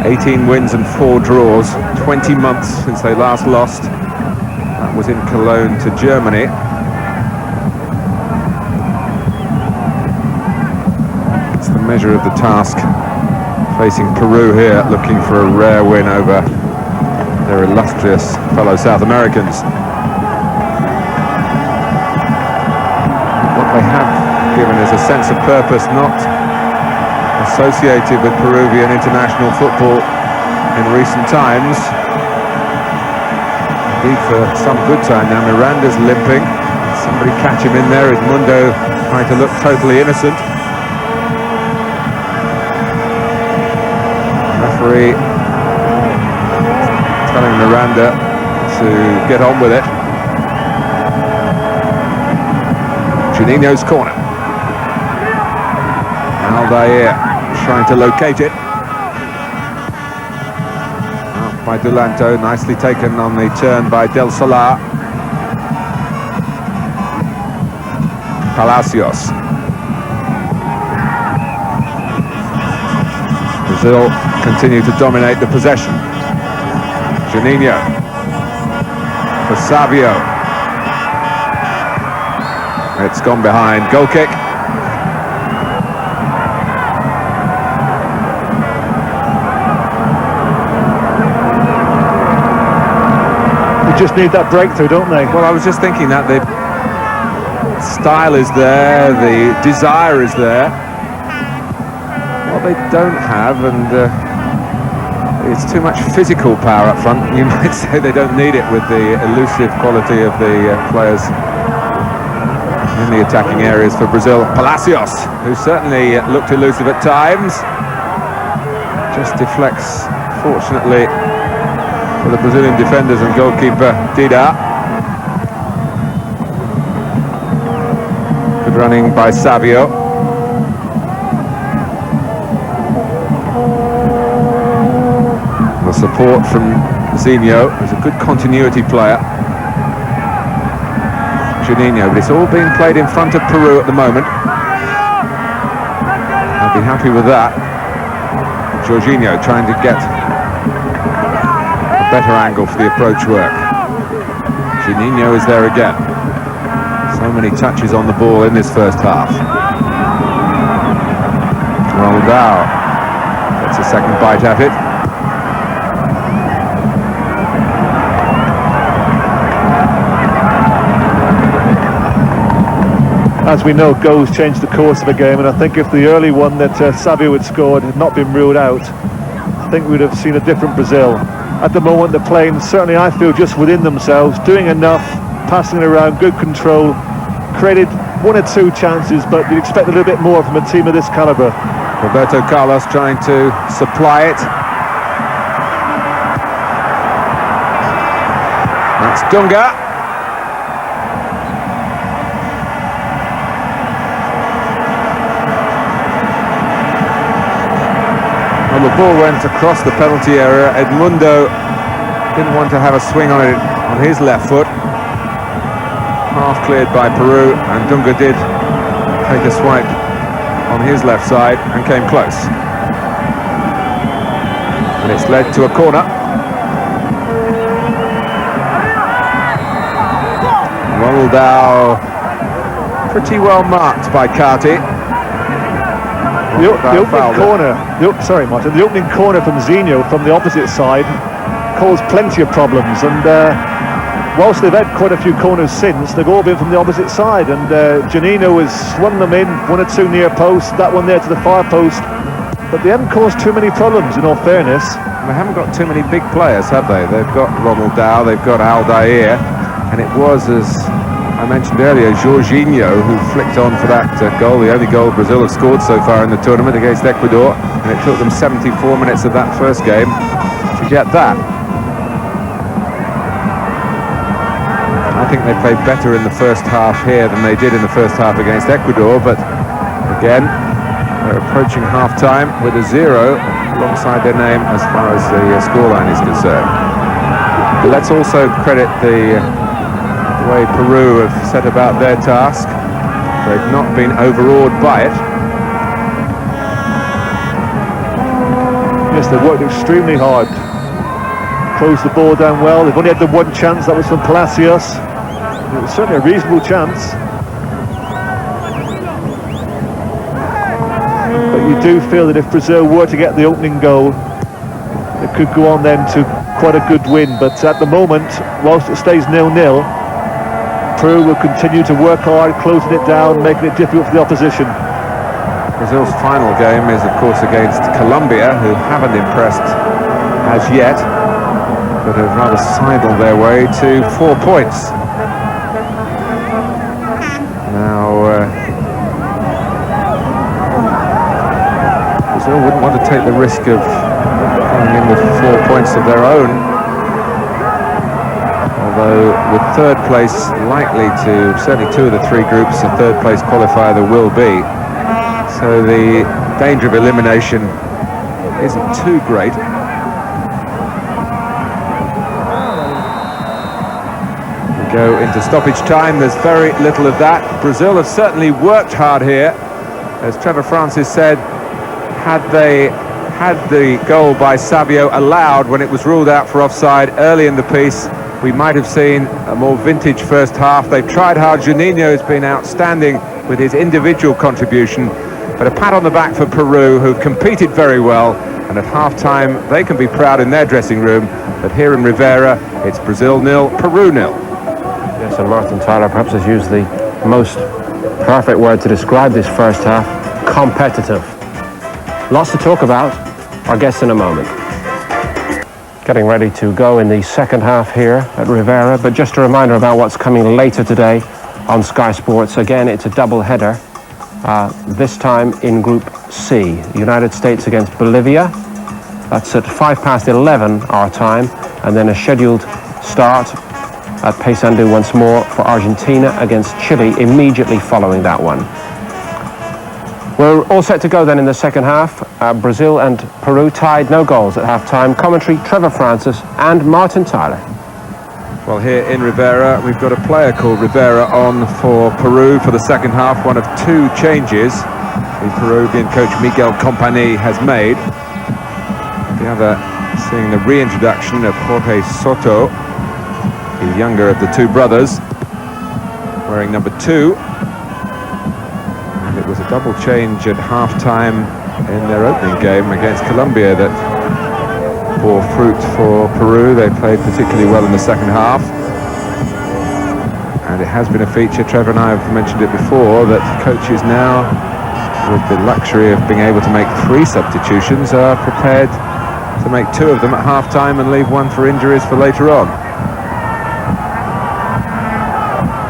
Speaker 2: 18 wins and 4 draws, 20 months since they last lost. That was in Cologne to Germany. It's the measure of the task facing Peru here, looking for a rare win over their illustrious fellow South Americans. What they have given is a sense of purpose not associated with Peruvian international football in recent times. Indeed, for some good time now. Miranda's limping. Somebody catch him in there. Edmundo trying to look totally innocent. Referee telling Miranda to get on with it. Juninho's corner. Aldair trying to locate it. Out by Dulanto, nicely taken on the turn by Del Solar. Palacios. Brazil continue to dominate the possession. Juninho for Savio. It's gone behind. Goal kick.
Speaker 3: They just need that breakthrough, don't they?
Speaker 2: Well, I was just thinking that the style is there, the desire is there. What they don't have, and it's too much physical power up front. You might say they don't need it with the elusive quality of the players in the attacking areas for Brazil. Palacios, who certainly looked elusive at times. Just deflects, fortunately, for the Brazilian defenders and goalkeeper Dida. Good running by Savio. And the support from Zinho, who's a good continuity player. Juninho, but it's all being played in front of Peru at the moment. I'll be happy with that. Jorginho trying to get a better angle for the approach work. Juninho is there again. So many touches on the ball in this first half. Ronaldo gets a second bite at it.
Speaker 3: As we know, goals change the course of a game, and I think if the early one that Savio had scored had not been ruled out, I think we'd have seen a different Brazil. At the moment, they're playing, certainly I feel, just within themselves, doing enough, passing it around, good control, created one or two chances, but you'd expect a little bit more from a team of this calibre.
Speaker 2: Roberto Carlos trying to supply it. That's Dunga. Well, the ball went across the penalty area. Edmundo didn't want to have a swing on it on his left foot. Half cleared by Peru, and Dunga did take a swipe on his left side and came close. And it's led to a corner. Ronaldo pretty well marked by Carti.
Speaker 3: The opening corner, the opening corner from Zinho from the opposite side caused plenty of problems, and whilst they've had quite a few corners since, they've all been from the opposite side, and Juninho has swung them in, one or two near post, that one there to the far post, but they haven't caused too many problems, in all fairness.
Speaker 2: They haven't got too many big players, have they? They've got Ronaldo, they've got Aldair, and it was, as I mentioned earlier, Jorginho who flicked on for that goal, the only goal Brazil have scored so far in the tournament against Ecuador, and it took them 74 minutes of that first game to get that. I think they played better in the first half here than they did in the first half against Ecuador, but again, they're approaching half-time with a 0 alongside their name as far as the scoreline is concerned. But let's also credit the way Peru have set about their task. They've not been overawed by it.
Speaker 3: Yes, they've worked extremely hard. Closed the ball down well. They've only had the one chance, that was from Palacios. It was certainly a reasonable chance. But you do feel that if Brazil were to get the opening goal, it could go on then to quite a good win. But at the moment, whilst it stays 0-0, Peru will continue to work hard, closing it down, making it difficult for the opposition.
Speaker 2: Brazil's final game is, of course, against Colombia, who haven't impressed as yet, but have rather sidled their way to 4 points. Now, Brazil wouldn't want to take the risk of coming in with 4 points of their own. Although with third place likely to, certainly 2 of the 3 groups, a third place qualifier there will be. So the danger of elimination isn't too great. We go into stoppage time, there's very little of that. Brazil have certainly worked hard here. As Trevor Francis said, had they had the goal by Savio allowed when it was ruled out for offside early in the piece, we might have seen a more vintage first half. They've tried hard. Juninho has been outstanding with his individual contribution, but a pat on the back for Peru, who've competed very well, and at half-time they can be proud in their dressing room that here in Rivera it's Brazil 0, Peru 0.
Speaker 1: Yes, and Martin Tyler perhaps has used the most perfect word to describe this first half: competitive. Lots to talk about. Our guests in a moment. Getting ready to go in the second half here at Rivera, but just a reminder about what's coming later today on Sky Sports. Again, it's a double header, this time in Group C. United States against Bolivia, That's at 11:05 our time, and then a scheduled start at Paysandú once more for Argentina against Chile immediately following that one. We're all set to go then in the second half. Brazil and Peru tied, no goals at half-time. Commentary, Trevor Francis and Martin Tyler.
Speaker 2: Well, here in Rivera, we've got a player called Rivera on for Peru for the second half, one of two changes the Peruvian coach Miguel Company has made. The other seeing the reintroduction of Jorge Soto, the younger of the two brothers, wearing number 2. And it was a double change at half-time in their opening game against Colombia that bore fruit for Peru. They played particularly well in the second half. And it has been a feature, Trevor and I have mentioned it before, that coaches now, with the luxury of being able to make 3 substitutions, are prepared to make 2 of them at half-time and leave 1 for injuries for later on.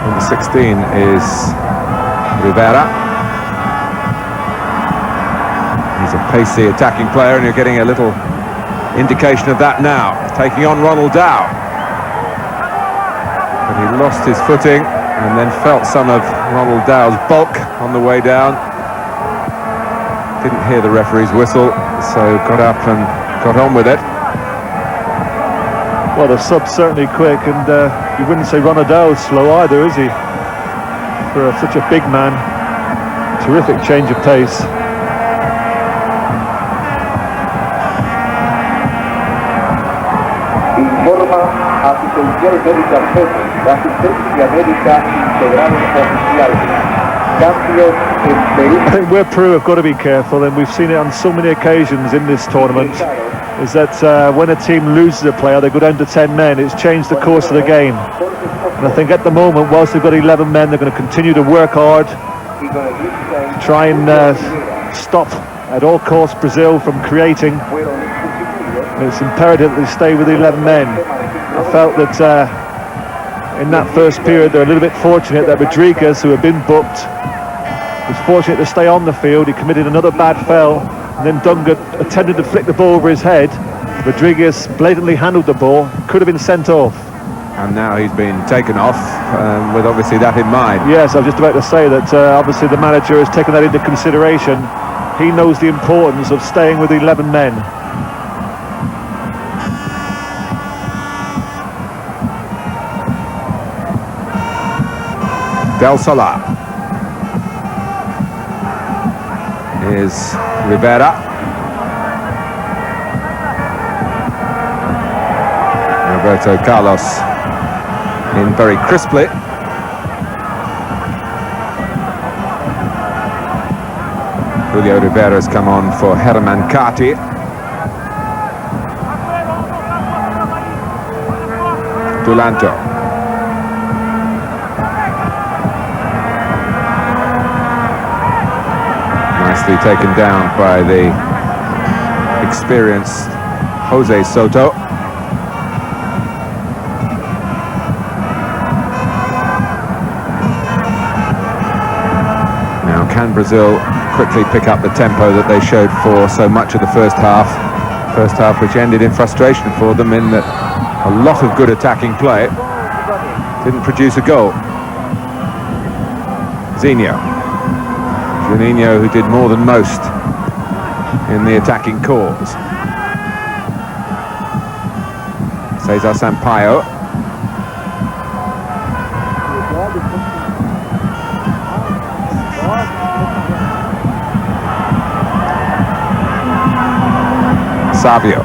Speaker 2: Number 16 is Rivera. He's a pacey attacking player, and you're getting a little indication of that now. Taking on Ronald Dow. But he lost his footing and then felt some of Ronald Dow's bulk on the way down. Didn't hear the referee's whistle, so got up and got on with it.
Speaker 3: Well, the sub's certainly quick, and you wouldn't say Ronaldinho's slow either, is he? For such a big man. Terrific change of pace.
Speaker 4: Informa asistencial médica Felix, la asistencia médica integral oficial. Cambios en Perú.
Speaker 3: I think where Peru have got to be careful, and we've seen it on so many occasions in this tournament, is that when a team loses a player, they go down to 10 men. It's changed the course of the game. And I think at the moment, whilst they've got 11 men, they're going to continue to work hard, to try and stop at all costs Brazil from creating. And it's imperative that they stay with 11 men. I felt that in that first period, they're a little bit fortunate that Rodriguez, who had been booked, was fortunate to stay on the field. He committed another bad foul, and then Dunga attempted to flick the ball over his head. Rodriguez blatantly handled the ball, could have been sent off.
Speaker 2: And now he's been taken off with obviously that in mind.
Speaker 3: Yes, I was just about to say that obviously the manager has taken that into consideration. He knows the importance of staying with 11 men.
Speaker 2: Del Solar. Here's Rivera. Roberto Carlos in very crisply. Julio Rivera has come on for Herman Cati. Dulanto. Nicely taken down by the experienced Jose Soto. Now, can Brazil quickly pick up the tempo that they showed for so much of the first half? First half which ended in frustration for them, in that a lot of good attacking play didn't produce a goal. Juninho, who did more than most in the attacking cause. Cesar Sampaio. Savio.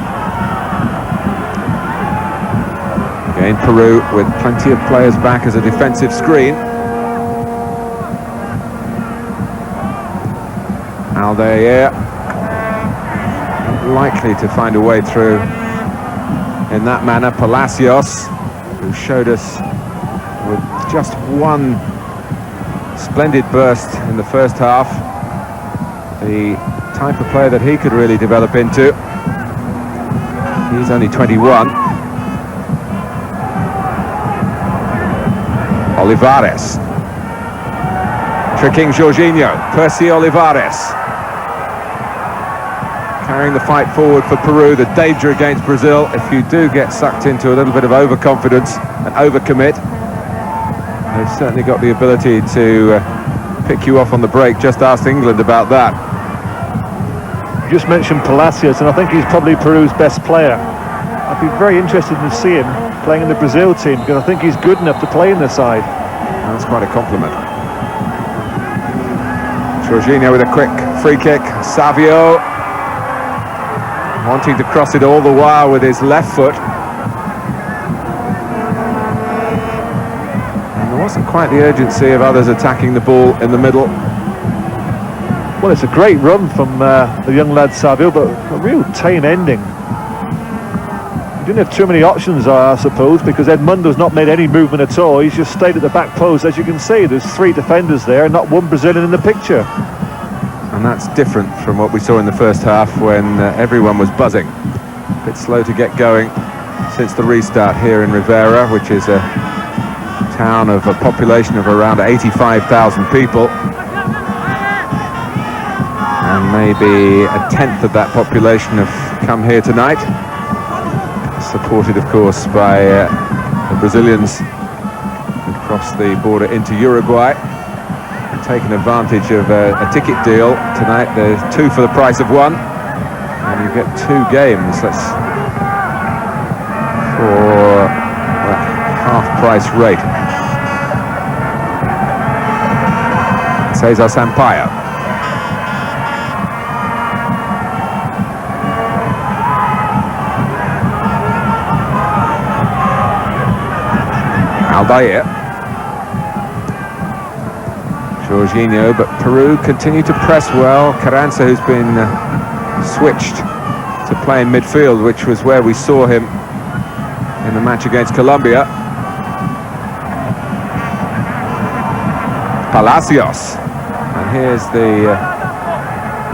Speaker 2: Again, Peru with plenty of players back as a defensive screen. Aldair likely to find a way through in that manner. Palacios, who showed us with just one splendid burst in the first half the type of player that he could really develop into. He's only 21. Olivares. Tricking Jorginho. Percy Olivares. Can carrying the fight forward for Peru, the danger against Brazil. If you do get sucked into a little bit of overconfidence and overcommit, they've certainly got the ability to pick you off on the break. Just ask England about that.
Speaker 3: You just mentioned Palacios, and I think he's probably Peru's best player. I'd be very interested to see him playing in the Brazil team, because I think he's good enough to play in the side.
Speaker 2: That's quite a compliment. Jorginho with a quick free kick. Savio wanting to cross it all the while with his left foot. And there wasn't quite the urgency of others attacking the ball in the middle.
Speaker 3: Well, it's a great run from the young lad Savio, but a real tame ending. He didn't have too many options, I suppose, because Edmundo's not made any movement at all. He's just stayed at the back post. As you can see, there's 3 defenders there, not one Brazilian in the picture.
Speaker 2: And that's different from what we saw in the first half, when everyone was buzzing. A bit slow to get going since the restart here in Rivera, which is a town of a population of around 85,000 people. And maybe a tenth of that population have come here tonight, supported of course by the Brazilians who crossed the border into Uruguay and taken advantage of a ticket deal tonight. There's 2 for the price of 1, and you get 2 games. That's for half-price rate. Cesar Sampaio. Aldair. Jorginho, but Peru continue to press well. Carranza, who's been switched to play in midfield, which was where we saw him in the match against Colombia. Palacios. And here's the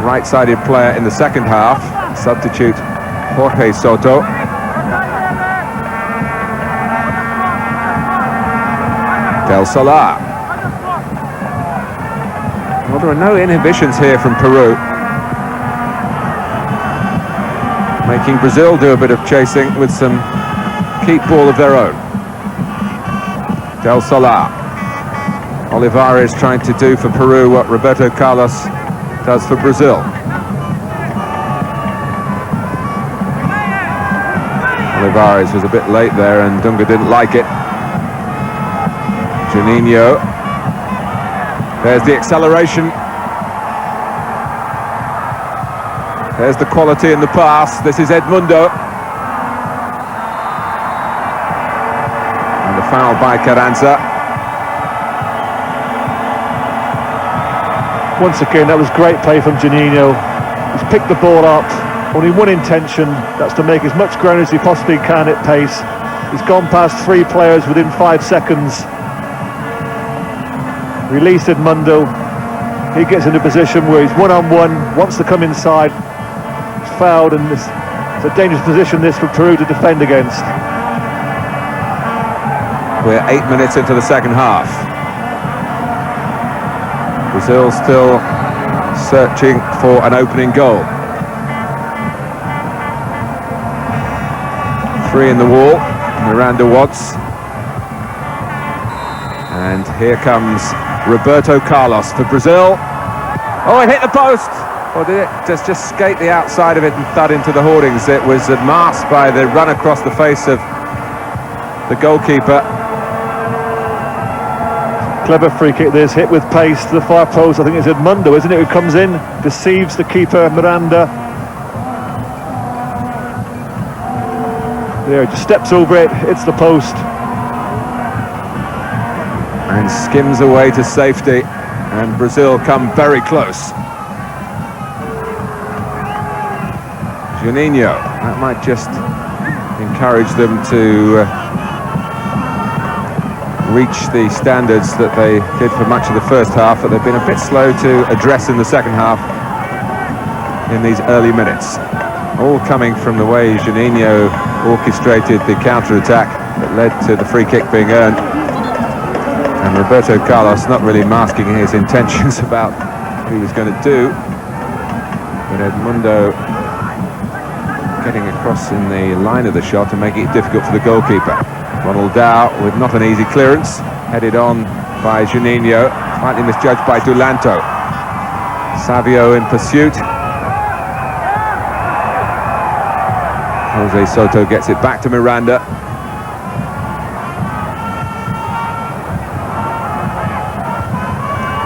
Speaker 2: right-sided player in the second half, substitute Jorge Soto. Del Solar. Well, there are no inhibitions here from Peru, making Brazil do a bit of chasing with some keep ball of their own. Del Solar. Olivera is trying to do for Peru what Roberto Carlos does for Brazil. Olivares was a bit late there, and Dunga didn't like it. Juninho. There's the acceleration. There's the quality in the pass. This is Edmundo. And the foul by Carranza.
Speaker 3: Once again, that was great play from Juninho. He's picked the ball up, only one intention, that's to make as much ground as he possibly can at pace. He's gone past 3 players within 5 seconds. Released Edmundo. He gets into a position where he's one-on-one, wants to come inside. He's fouled, and it's a dangerous position this for Peru to defend against.
Speaker 2: We're 8 minutes into the second half. Brazil still searching for an opening goal. 3 in the wall, Miranda Watts. And here comes Roberto Carlos for Brazil. Oh, it hit the post! Or did it just skate the outside of it and thud into the hoardings? It was masked by the run across the face of the goalkeeper.
Speaker 3: Clever free kick this, hit with pace to the far post. I think it's Edmundo, isn't it, who comes in, deceives the keeper, Miranda. There, just steps over it, hits the post.
Speaker 2: And skims away to safety, and Brazil come very close. Juninho, that might just encourage them to reach the standards that they did for much of the first half, but they've been a bit slow to address in the second half in these early minutes. All coming from the way Juninho orchestrated the counter-attack that led to the free kick being earned. And Roberto Carlos not really masking his intentions about what he was going to do. But Edmundo crossing the line of the shot and making it difficult for the goalkeeper. Ronald Dow with not an easy clearance, headed on by Juninho, slightly misjudged by Dulanto. Savio in pursuit. Jose Soto gets it back to Miranda.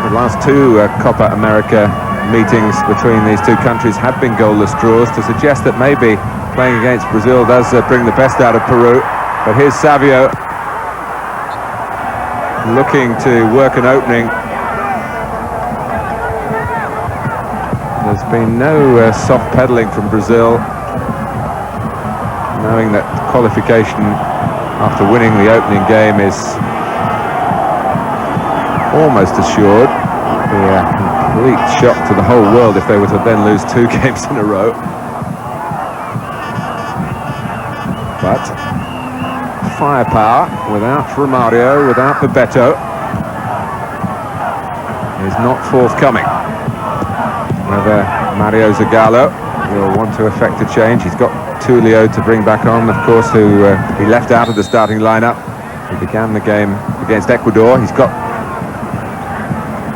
Speaker 2: The last two Copa America meetings between these two countries have been goalless draws, to suggest that maybe playing against Brazil does bring the best out of Peru. But here's Savio looking to work an opening. There's been no soft pedalling from Brazil, knowing that qualification after winning the opening game is almost assured. Be a complete shock to the whole world if they were to then lose 2 games in a row. But firepower without Romario, without Bebeto, is not forthcoming. Whether Mario Zagallo will want to effect a change. He's got Atilio to bring back on, of course, who he left out of the starting lineup. He began the game against Ecuador. He's got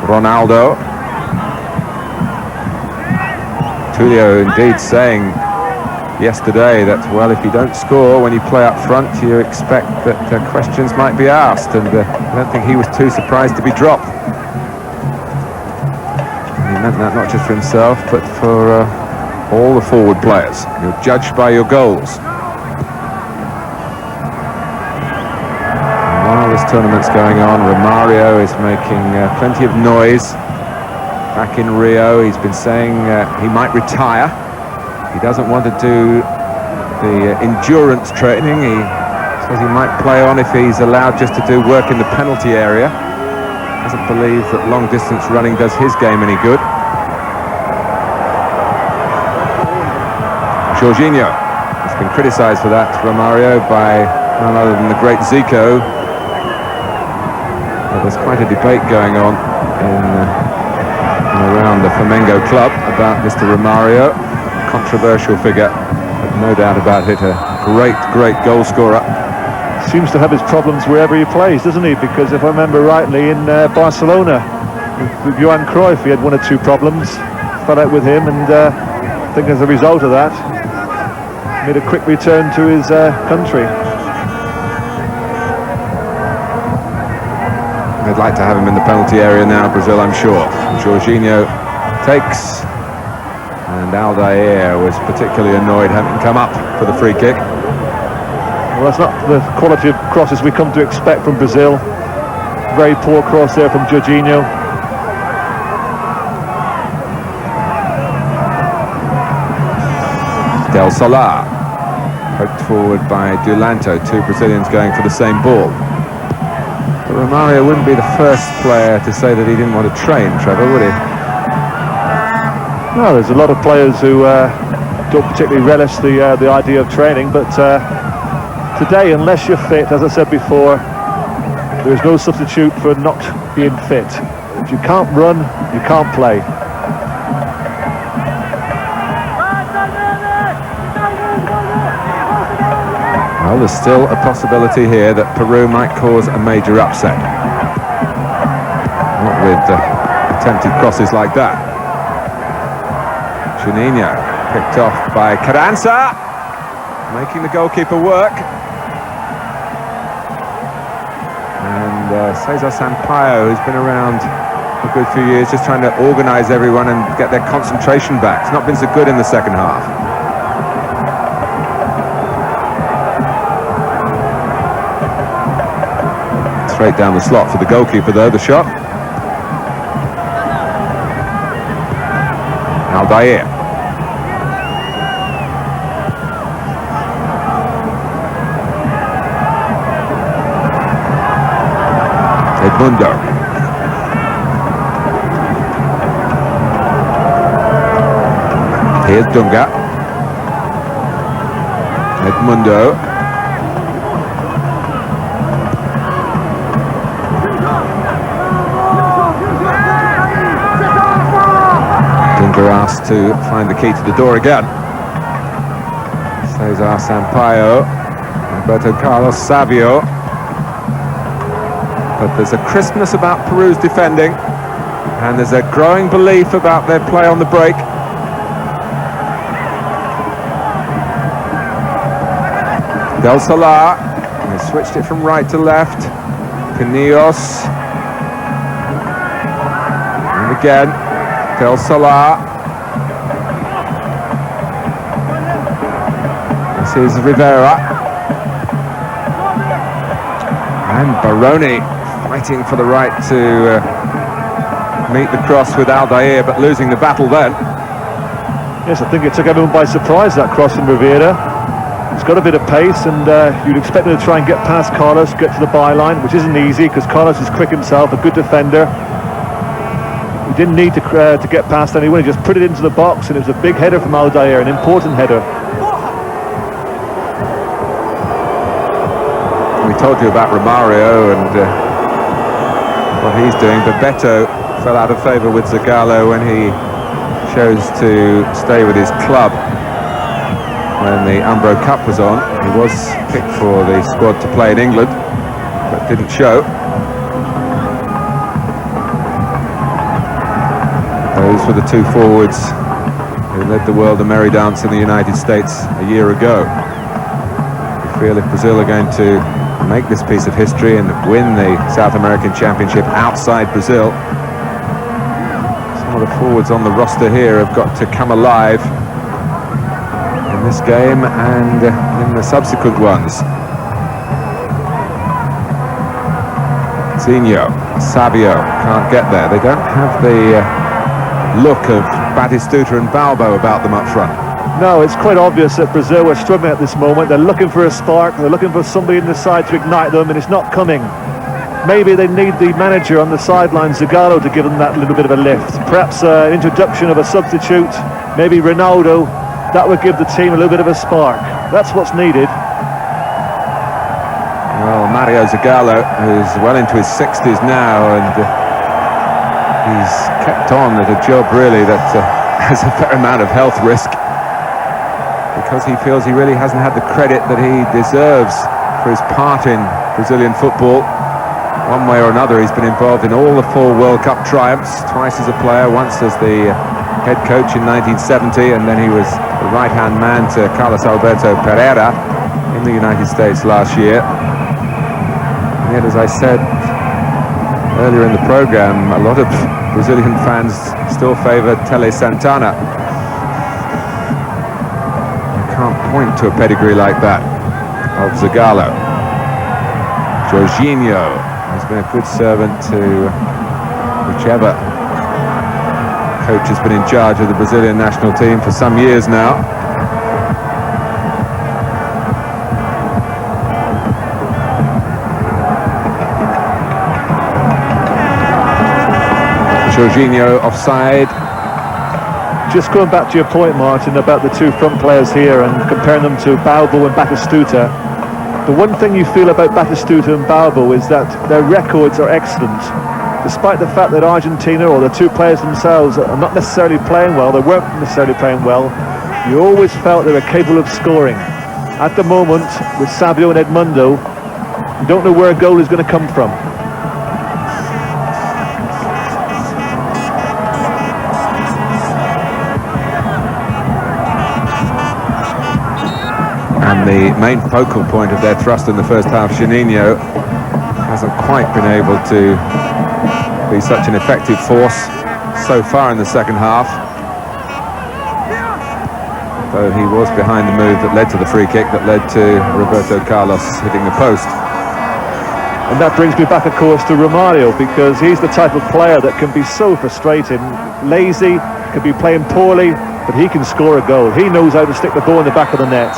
Speaker 2: Ronaldo. Atilio indeed saying yesterday that, well, if you don't score when you play up front, you expect that questions might be asked, and I don't think he was too surprised to be dropped. He meant that not just for himself, but for all the forward players. You're judged by your goals. And while this tournament's going on, Romario is making plenty of noise. Back in Rio, he's been saying he might retire. He doesn't want to do the endurance training. He says he might play on if he's allowed just to do work in the penalty area. Doesn't believe that long distance running does his game any good. Jorginho has been criticised for that, Romario, by none other than the great Zico. Well, there's quite a debate going on in around the Flamengo club about Mr. Romario. Controversial figure, but no doubt about it, a great goal scorer.
Speaker 3: Seems to have his problems wherever he plays, doesn't he? Because if I remember rightly, in Barcelona with Johan Cruyff, he had 1 or 2 problems. Fell out with him, and I think as a result of that, made a quick return to his country.
Speaker 2: They'd like to have him in the penalty area now, Brazil, I'm sure. Jorginho takes, and Aldair was particularly annoyed having come up for the free kick.
Speaker 3: Well, that's not the quality of crosses we come to expect from Brazil. Very poor cross there from Jorginho.
Speaker 2: Del Solar, poked forward by Dulanto, 2 Brazilians going for the same ball. But Romario wouldn't be the first player to say that he didn't want to train, Trevor, would he?
Speaker 3: No, there's a lot of players who don't particularly relish the idea of training, but today, unless you're fit, as I said before, there is no substitute for not being fit. If you can't run, you can't play.
Speaker 2: Well, there's still a possibility here that Peru might cause a major upset. Not with attempted crosses like that. Juninho picked off by Carranza, making the goalkeeper work. And Cesar Sampaio, who's been around a good few years, just trying to organise everyone and get their concentration back. It's not been so good in the second half. Straight down the slot for the goalkeeper, though, the shot. Aldair. Edmundo. Here's Dunga. Edmundo. Dunga asked to find the key to the door again. Cesar Sampaio, Roberto Carlos Savio. But there's a crispness about Peru's defending, and there's a growing belief about their play on the break. Del Solar, they switched it from right to left. Canillos. And again, Del Solar. This is Rivera. And Baroni fighting for the right to meet the cross with Aldair, but losing the battle then.
Speaker 3: Yes, I think it took everyone by surprise, that cross from Rivera. He's got a bit of pace, and you'd expect him to try and get past Carlos, get to the byline, which isn't easy because Carlos is quick himself, a good defender. He didn't need to get past anyone, he just put it into the box, and it was a big header from Aldair, an important header.
Speaker 2: We told you about Romario and what he's doing, but Beto fell out of favour with Zagallo when he chose to stay with his club. When the Umbro Cup was on, he was picked for the squad to play in England, but didn't show. Those were the two forwards who led the world a merry dance in the United States a year ago. We feel if Brazil are going to make this piece of history and win the South American Championship outside Brazil, some of the forwards on the roster here have got to come alive in this game and in the subsequent ones. Zinho, Savio can't get there. They don't have the look of Batistuta and Balbo about them up front.
Speaker 3: No, it's quite obvious that Brazil are struggling at this moment. They're looking for a spark, they're looking for somebody in the side to ignite them, and it's not coming. Maybe they need the manager on the sideline, Zagallo, to give them that little bit of a lift. Perhaps an introduction of a substitute, maybe Ronaldo. That would give the team a little bit of a spark. That's what's needed.
Speaker 2: Well, Mario Zagallo, who's well into his 60s now, and he's kept on at a job really that has a fair amount of health risk, because he feels he really hasn't had the credit that he deserves for his part in Brazilian football. One way or another, he's been involved in all the 4 World Cup triumphs, twice as a player, once as the head coach in 1970, and then he was the right-hand man to Carlos Alberto Pereira in the United States last year. And yet, as I said earlier in the program, a lot of Brazilian fans still favour Tele Santana. You can't point to a pedigree like that of Zagallo. Jorginho has been a good servant to whichever coach has been in charge of the Brazilian national team for some years now. Jorginho offside.
Speaker 3: Just going back to your point, Martin, about the 2 front players here and comparing them to Balbo and Batistuta. The one thing you feel about Batistuta and Balbo is that their records are excellent. Despite the fact that Argentina, or the 2 players themselves, are not necessarily playing well, they weren't necessarily playing well, you always felt they were capable of scoring. At the moment, with Savio and Edmundo, you don't know where a goal is going to come from.
Speaker 2: And the main focal point of their thrust in the first half, Juninho, hasn't quite been able to be such an effective force so far in the second half, though he was behind the move that led to the free kick that led to Roberto Carlos hitting the post.
Speaker 3: And that brings me back, of course, to Romario, because he's the type of player that can be so frustrating, lazy, can be playing poorly, but he can score a goal. He knows how to stick the ball in the back of the net.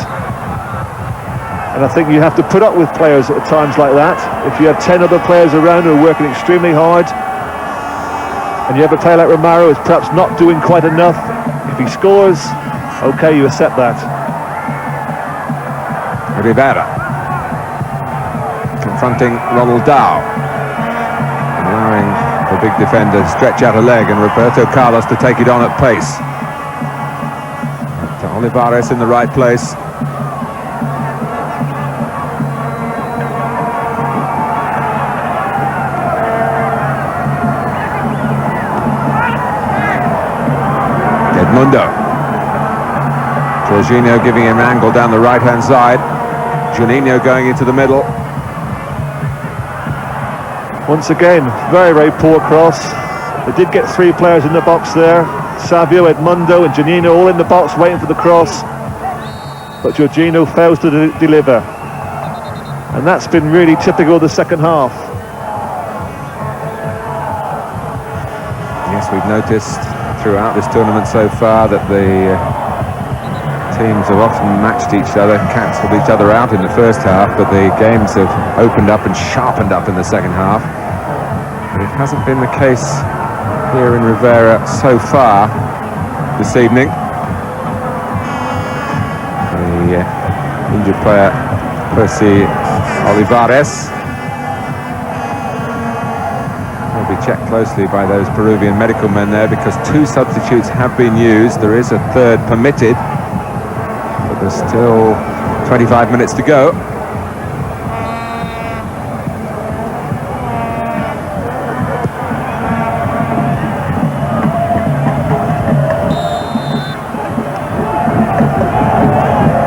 Speaker 3: And I think you have to put up with players at times like that. If you have 10 other players around who are working extremely hard, and you have a player like Romario who's perhaps not doing quite enough, if he scores, okay, you accept that.
Speaker 2: Rivera confronting Ronaldao, allowing the big defender to stretch out a leg, and Roberto Carlos to take it on at pace. To Olivares in the right place. Edmundo. Jorginho giving him an angle down the right-hand side. Juninho going into the middle.
Speaker 3: Once again, very, very poor cross. They did get 3 players in the box there. Savio, Edmundo and Juninho all in the box waiting for the cross. But Jorginho fails to deliver. And that's been really typical of the second half.
Speaker 2: Yes, we've noticed throughout this tournament so far that the teams have often matched each other, cancelled each other out in the first half, but the games have opened up and sharpened up in the second half. But it hasn't been the case here in Rivera so far this evening. The injured player, Percy Olivares, will be checked closely by those Peruvian medical men there, because 2 substitutes have been used. There is a third permitted, but there's still 25 minutes to go.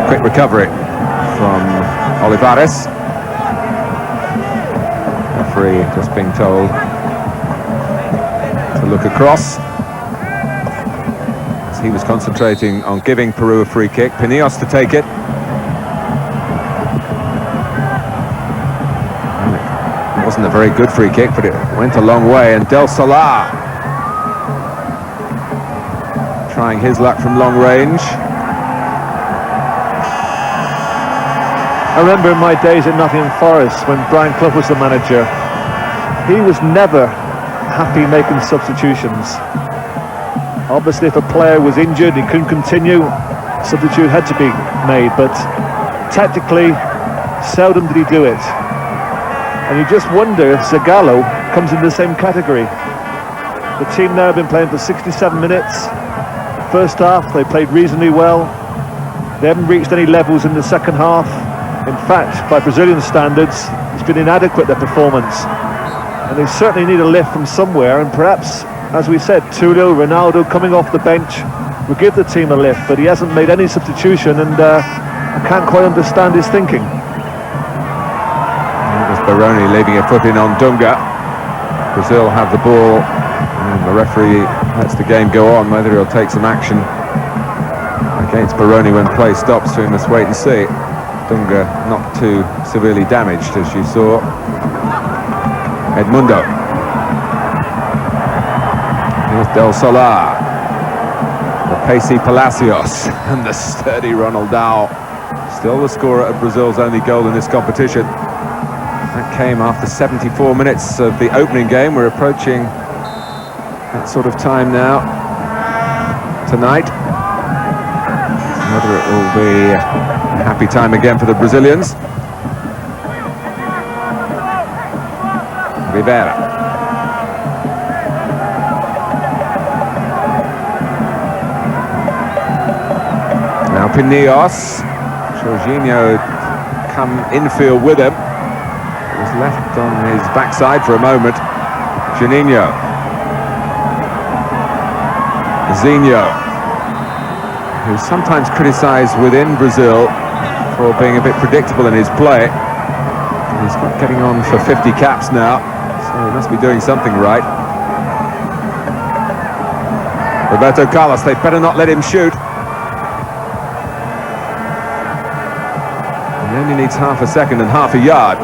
Speaker 2: Quick recovery from Olivares. Referee just being told to look across. He was concentrating on giving Peru a free kick. Pinillos to take it. It wasn't a very good free kick, but it went a long way. And Del Solar trying his luck from long range.
Speaker 3: I remember in my days at Nottingham Forest when Brian Clough was the manager, he was never happy making substitutions. Obviously, if a player was injured, he couldn't continue, substitute had to be made, but tactically, seldom did he do it. And you just wonder if Zagallo comes in the same category. The team now have been playing for 67 minutes. First half, they played reasonably well. They haven't reached any levels in the second half. In fact, by Brazilian standards, it's been inadequate, their performance. And they certainly need a lift from somewhere, and perhaps, as we said, Tulio, Ronaldo coming off the bench will give the team a lift, but he hasn't made any substitution, and I can't quite understand his thinking.
Speaker 2: It was Baroni leaving a foot in on Dunga. Brazil have the ball, and the referee lets the game go on. Whether he'll take some action against Baroni when play stops, we must wait and see. Dunga not too severely damaged, as you saw. Edmundo. Here's Del Solar. The pacey Palacios and the sturdy Ronaldao. Still the scorer of Brazil's only goal in this competition. That came after 74 minutes of the opening game. We're approaching that sort of time now tonight. Whether it will be a happy time again for the Brazilians. Rivera. Now Pinillos. Jorginho come infield with him. He was left on his backside for a moment. Juninho. Zinho, who's sometimes criticised within Brazil for being a bit predictable in his play. He's getting on for 50 caps now, so he must be doing something right. Roberto Carlos, they better not let him shoot. He only needs half a second and half a yard.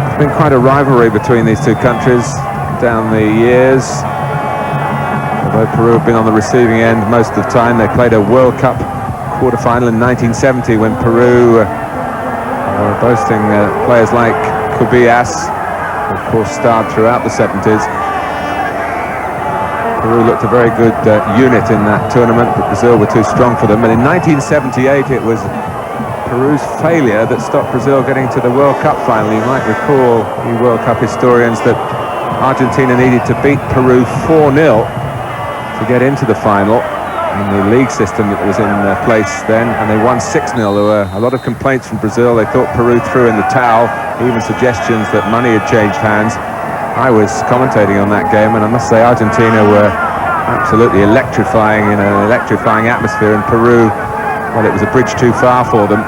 Speaker 2: There's been quite a rivalry between these two countries down the years. Although Peru have been on the receiving end most of the time. They played a World Cup quarter-final in 1970 when Peru were boasting players like Cubillas, who of course starred throughout the 70s. Peru looked a very good unit in that tournament, but Brazil were too strong for them. And in 1978 it was Peru's failure that stopped Brazil getting to the World Cup final. You might recall, you World Cup historians, that Argentina needed to beat Peru 4-0 to get into the final. in the league system that was in place then, and they won 6-0. There were a lot of complaints from Brazil. They thought Peru threw in the towel, even suggestions that money had changed hands. I was commentating on that game, and I must say Argentina were absolutely electrifying in an electrifying atmosphere, and Peru, well, it was a bridge too far for them.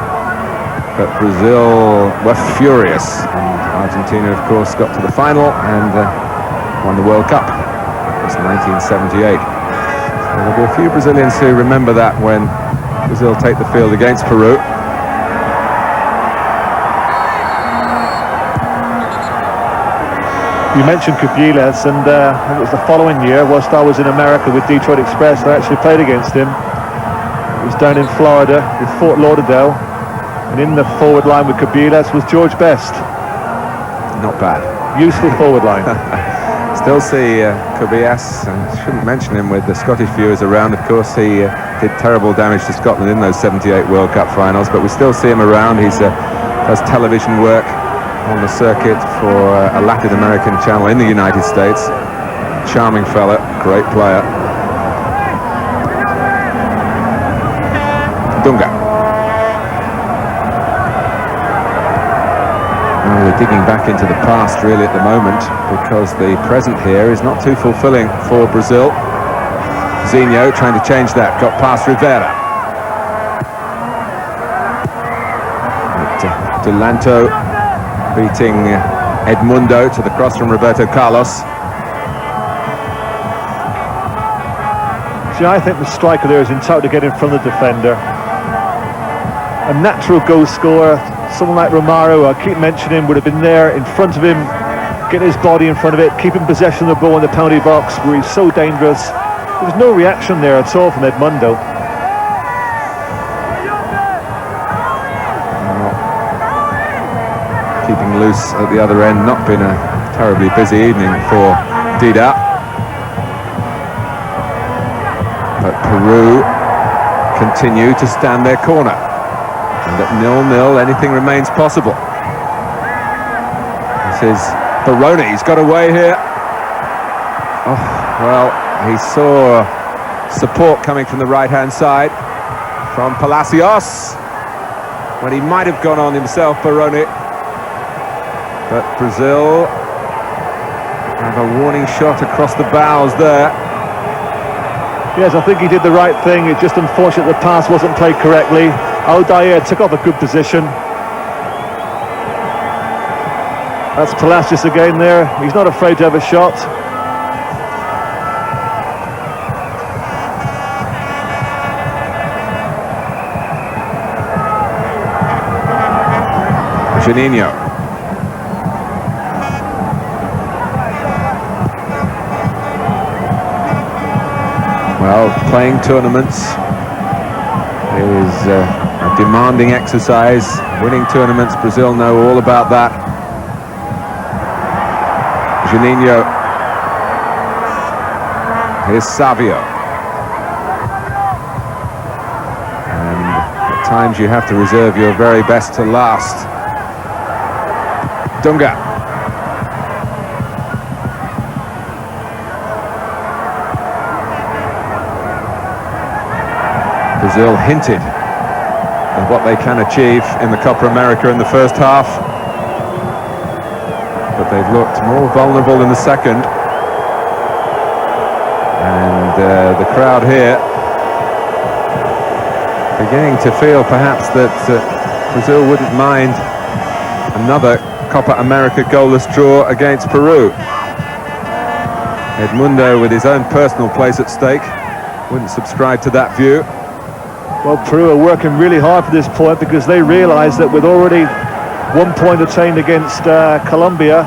Speaker 2: But Brazil were furious, and Argentina, of course, got to the final and won the World Cup. It was 1978. So there'll be a few Brazilians who remember that when Brazil take the field against Peru.
Speaker 3: You mentioned Cabiles, and it was the following year, whilst I was in America with Detroit Express, I actually played against him. It was down in Florida with Fort Lauderdale, and in the forward line with Cabiles was George Best.
Speaker 2: Not bad.
Speaker 3: Useful forward line.
Speaker 2: Still see Cabiles, and shouldn't mention him with the Scottish viewers around. Of course, he did terrible damage to Scotland in those 78 World Cup finals, but we still see him around. He does television work on the circuit for a Latin American channel in the United States. Charming fella, great player. Dunga. Well, we're digging back into the past really at the moment, because the present here is not too fulfilling for Brazil. Zinho trying to change that, got past Rivera. Delanto beating Edmundo to the cross from Roberto Carlos.
Speaker 3: See, I think the striker there is entitled to get in front of the defender. A natural goal scorer, someone like Romario, I keep mentioning, would have been there in front of him, getting his body in front of it, keeping possession of the ball in the penalty box where he's so dangerous. There was no reaction there at all from Edmundo.
Speaker 2: Keeping loose at the other end, not been a terribly busy evening for Dida. But Peru continue to stand their corner, and at 0-0 anything remains possible. This is Baroni, he's got away here. Oh, well, he saw support coming from the right-hand side from Palacios when he might have gone on himself, Baroni. But Brazil have a warning shot across the bows there.
Speaker 3: Yes, I think he did the right thing. It's just unfortunate the pass wasn't played correctly. Aldair took off a good position. That's Palacios again there. He's not afraid to have a shot.
Speaker 2: Juninho. Well, playing tournaments is a demanding exercise. Winning tournaments, Brazil know all about that. Juninho. Here's Savio. And at times you have to reserve your very best to last. Dunga. Brazil hinted at what they can achieve in the Copa America in the first half, but they've looked more vulnerable in the second. And the crowd here beginning to feel perhaps that Brazil wouldn't mind another Copa America goalless draw against Peru. Edmundo, with his own personal place at stake, wouldn't subscribe to that view.
Speaker 3: Well, Peru are working really hard for this point, because they realise that with already 1 point attained against Colombia,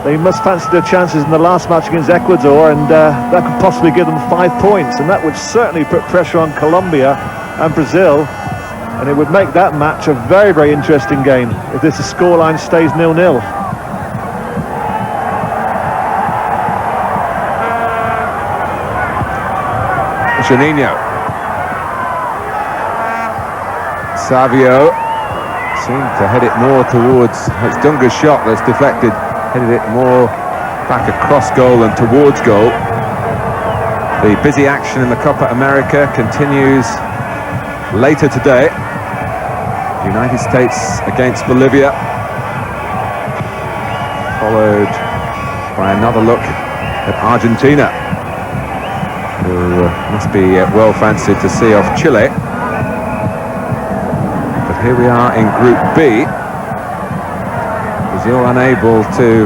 Speaker 3: they must fancy their chances in the last match against Ecuador, and that could possibly give them 5 points, and that would certainly put pressure on Colombia and Brazil, and it would make that match a very, very interesting game if this scoreline stays 0-0.
Speaker 2: Juninho. Savio seemed to head it more towards, it's Dunga's shot that's deflected, headed it more back across goal than towards goal. The busy action in the Copa America continues later today. United States against Bolivia, followed by another look at Argentina, who must be well fancied to see off Chile. But here we are in Group B. Brazil unable to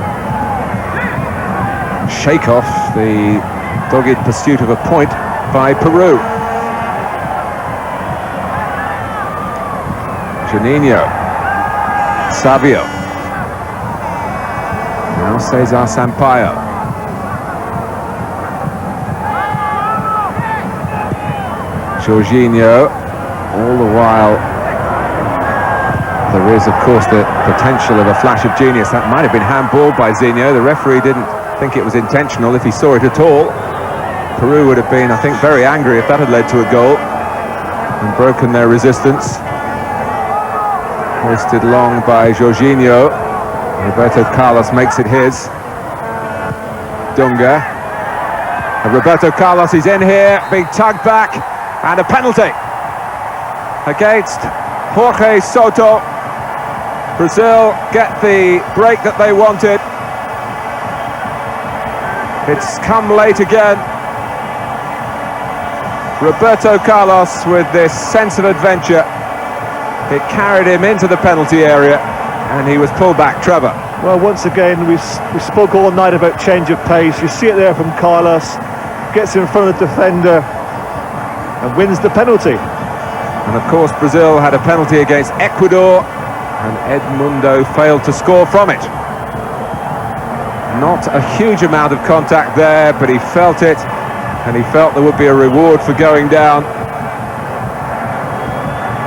Speaker 2: shake off the dogged pursuit of a point by Peru. Juninho, Savio, now Cesar Sampaio. Jorginho, all the while there is of course the potential of a flash of genius. That might have been handballed by Zinho. The referee didn't think it was intentional, if he saw it at all. Peru would have been, I think, very angry if that had led to a goal and broken their resistance. Hoisted long by Jorginho. Roberto Carlos makes it his. Dunga. And Roberto Carlos is in here, being tugged back, and a penalty against Jorge Soto. Brazil get the break that they wanted. It's come late again. Roberto Carlos with this sense of adventure. It carried him into the penalty area and he was pulled back. Trevor.
Speaker 3: Well, once again, we spoke all night about change of pace. You see it there from Carlos. Gets in front of the defender and wins the penalty.
Speaker 2: And of course Brazil had a penalty against Ecuador and Edmundo failed to score from it. Not a huge amount of contact there, but he felt it, and he felt there would be a reward for going down.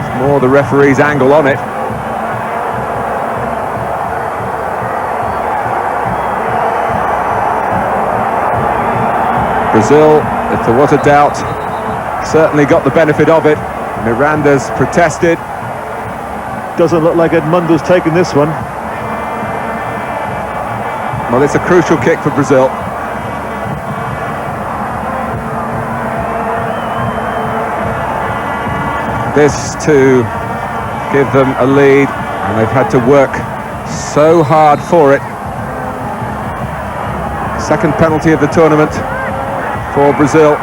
Speaker 2: It's more the referee's angle on it. Brazil, if there was a doubt, certainly got the benefit of it. Miranda's protested.
Speaker 3: Doesn't look like Edmundo's taken this one.
Speaker 2: Well, it's a crucial kick for Brazil. This to give them a lead, and they've had to work so hard for it. Second penalty of the tournament for Brazil,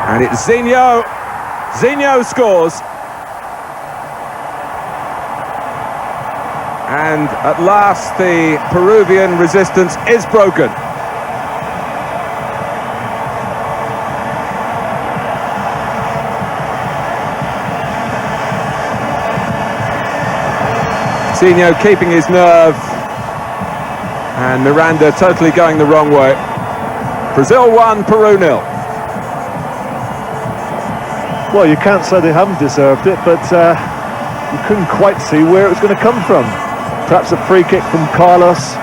Speaker 2: and it's Zinho. Zinho scores. And at last the Peruvian resistance is broken. Zinho keeping his nerve, and Miranda totally going the wrong way. Brazil 1, Peru 0.
Speaker 3: Well, you can't say they haven't deserved it, but you couldn't quite see where it was going to come from. Perhaps a free kick from Carlos,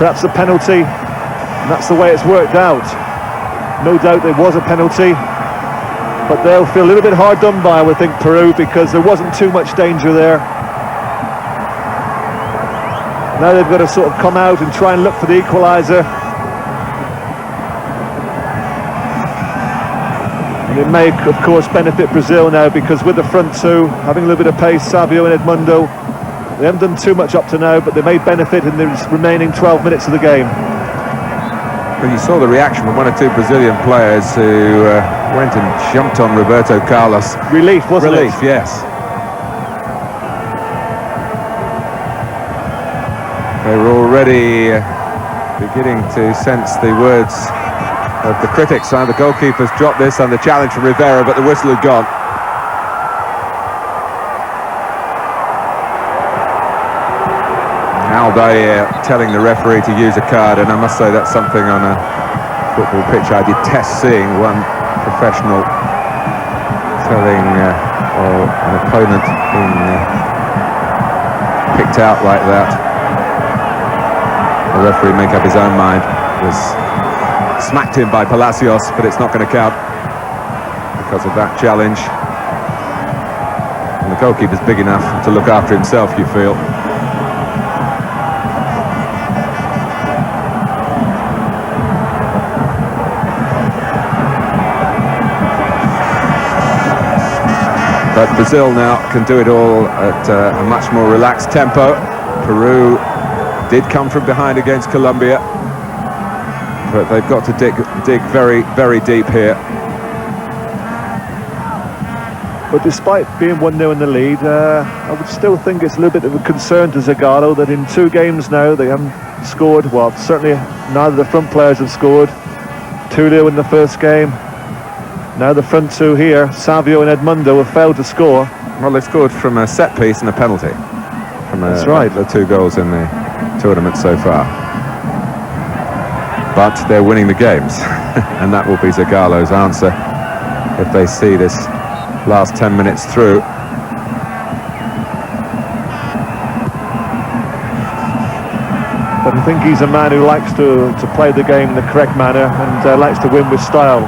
Speaker 3: perhaps a penalty, and that's the way it's worked out. No doubt there was a penalty, but they'll feel a little bit hard done by, I would think, Peru, because there wasn't too much danger there. Now they've got to sort of come out and try and look for the equaliser. And it may, of course, benefit Brazil now, because with the front two, having a little bit of pace, Savio and Edmundo, they haven't done too much up to now, but they may benefit in the remaining 12 minutes of the game.
Speaker 2: Well, you saw the reaction from one or two Brazilian players who went and jumped on Roberto Carlos.
Speaker 3: Relief, wasn't it?
Speaker 2: Relief, yes. They were already beginning to sense the words of the critics. The goalkeeper's dropped this on the challenge from Rivera, but the whistle had gone. Aldair telling the referee to use a card, and I must say that's something on a football pitch I detest seeing. One professional telling an opponent being picked out like that. The referee make up his own mind. Was smacked in by Palacios, but it's not going to count because of that challenge. And the goalkeeper's big enough to look after himself, you feel. But Brazil now can do it all at a much more relaxed tempo. Peru did come from behind against Colombia, but they've got to dig very, very deep here.
Speaker 3: But despite being 1-0 in the lead, I would still think it's a little bit of a concern to Zagallo that in 2 games now they haven't scored. Well, certainly neither of the front players have scored. 2-0 in the first game. Now the front 2 here, Savio and Edmundo, have failed to score.
Speaker 2: Well, they've scored from a set piece and a penalty. That's
Speaker 3: right.
Speaker 2: The 2 goals in the tournament so far. But they're winning the games, and that will be Zagallo's answer if they see this last 10 minutes through.
Speaker 3: But I think he's a man who likes to play the game in the correct manner and likes to win with style.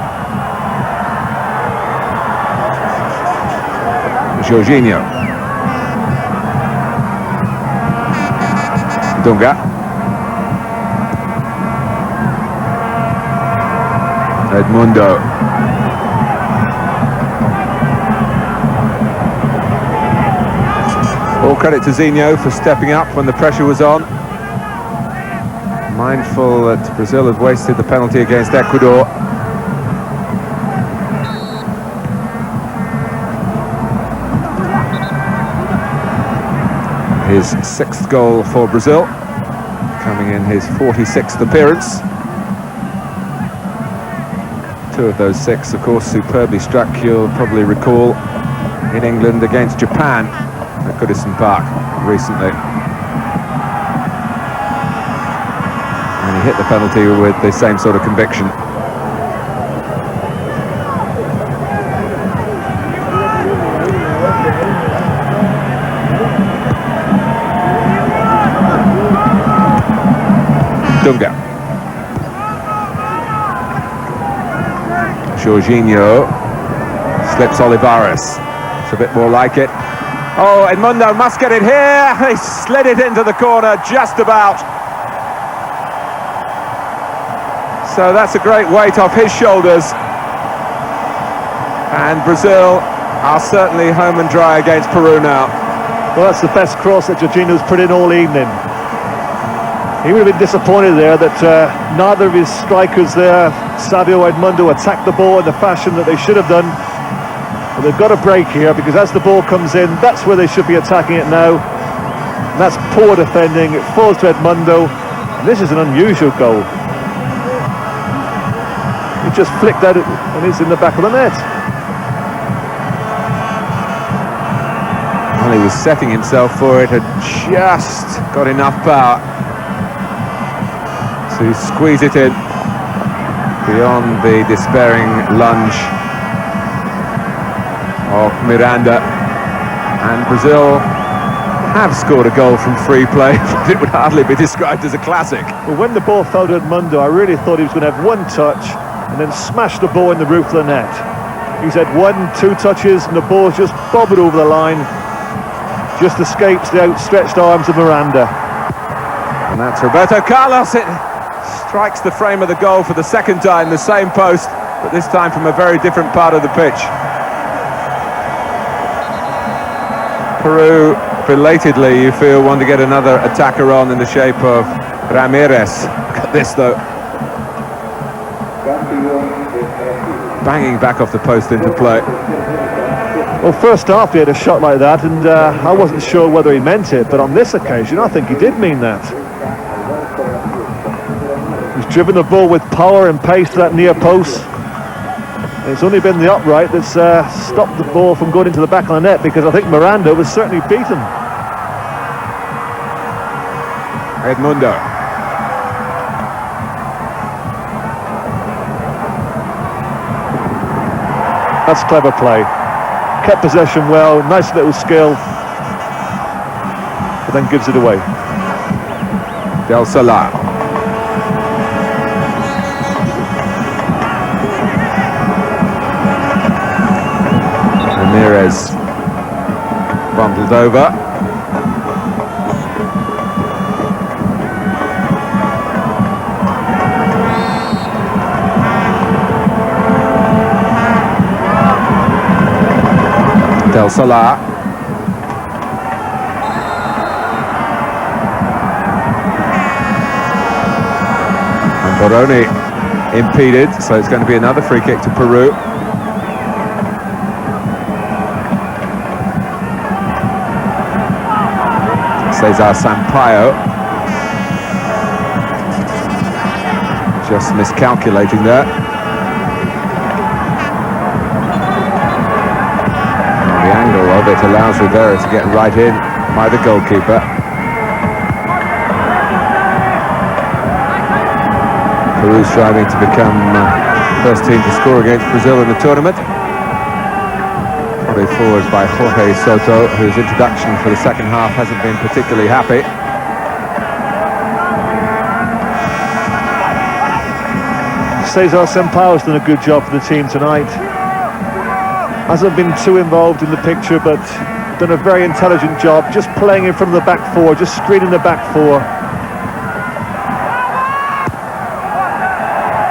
Speaker 2: Jorginho. Dunga. Edmundo. All credit to Zinho for stepping up when the pressure was on. Mindful that Brazil had wasted the penalty against Ecuador. His 6th goal for Brazil, coming in his 46th appearance. 2 of those 6, of course, superbly struck. You'll probably recall in England against Japan at Goodison Park recently. And he hit the penalty with the same sort of conviction. Dunga. Jorginho slips Olivares. It's a bit more like it. Oh, Edmundo must get it here. He slid it into the corner just about. So that's a great weight off his shoulders. And Brazil are certainly home and dry against Peru now.
Speaker 3: Well, that's the best cross that Jorginho's put in all evening. He would have been disappointed there that neither of his strikers there, Savio or Edmundo, attacked the ball in the fashion that they should have done. But they've got a break here, because as the ball comes in, that's where they should be attacking it now. And that's poor defending. It falls to Edmundo. And this is an unusual goal. He just flicked at it and it's in the back of the net.
Speaker 2: Well, he was setting himself for it, had just got enough power to squeeze it in beyond the despairing lunge of Miranda. And Brazil have scored a goal from free play, but it would hardly be described as a classic.
Speaker 3: Well, when the ball fell to Edmundo, I really thought he was going to have 1 touch and then smash the ball in the roof of the net. He's had 1-2 touches and the ball's just bobbed over the line, just escapes the outstretched arms of Miranda.
Speaker 2: And that's Roberto Carlos. It strikes the frame of the goal for the 2nd time, the same post, but this time from a very different part of the pitch. Peru, belatedly, you feel, want to get another attacker on in the shape of Ramirez. Look at this, though. Banging back off the post into play.
Speaker 3: Well, first half he had a shot like that, and I wasn't sure whether he meant it, but on this occasion I think he did mean that. He's driven the ball with power and pace to that near post. And it's only been the upright that's stopped the ball from going into the back of the net, because I think Miranda was certainly beaten.
Speaker 2: Edmundo.
Speaker 3: That's clever play. Kept possession well, nice little skill, but then gives it away.
Speaker 2: Del Solar. Ramirez bundled over. Del Solar. And Baroni impeded, so it's going to be another free kick to Peru. Cesar Sampaio just miscalculating there. And the angle of it allows Rivera to get right in by the goalkeeper. Peru striving to become first team to score against Brazil in the tournament. Probably forward by Jorge Soto, whose introduction for the second half hasn't been particularly happy.
Speaker 3: Cesar Sampaio's done a good job for the team tonight. Hasn't been too involved in the picture, but done a very intelligent job, just playing in from the back four, just screening the back four.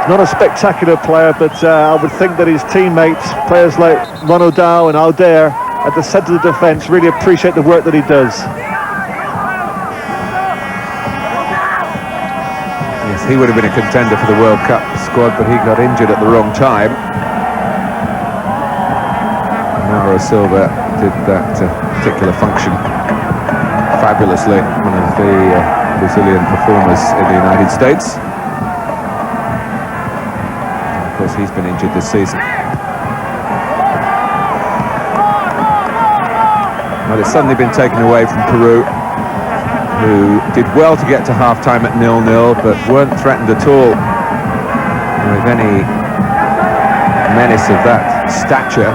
Speaker 3: Not a spectacular player, but I would think that his teammates, players like Ronaldao and Alder at the centre of the defence, really appreciate the work that he does.
Speaker 2: Yes, he would have been a contender for the World Cup squad, but he got injured at the wrong time. Mauro Silva did that particular function fabulously, one of the Brazilian performers in the United States. Of course, he's been injured this season. Well, it's suddenly been taken away from Peru, who did well to get to half-time at 0-0, but weren't threatened at all with any menace of that stature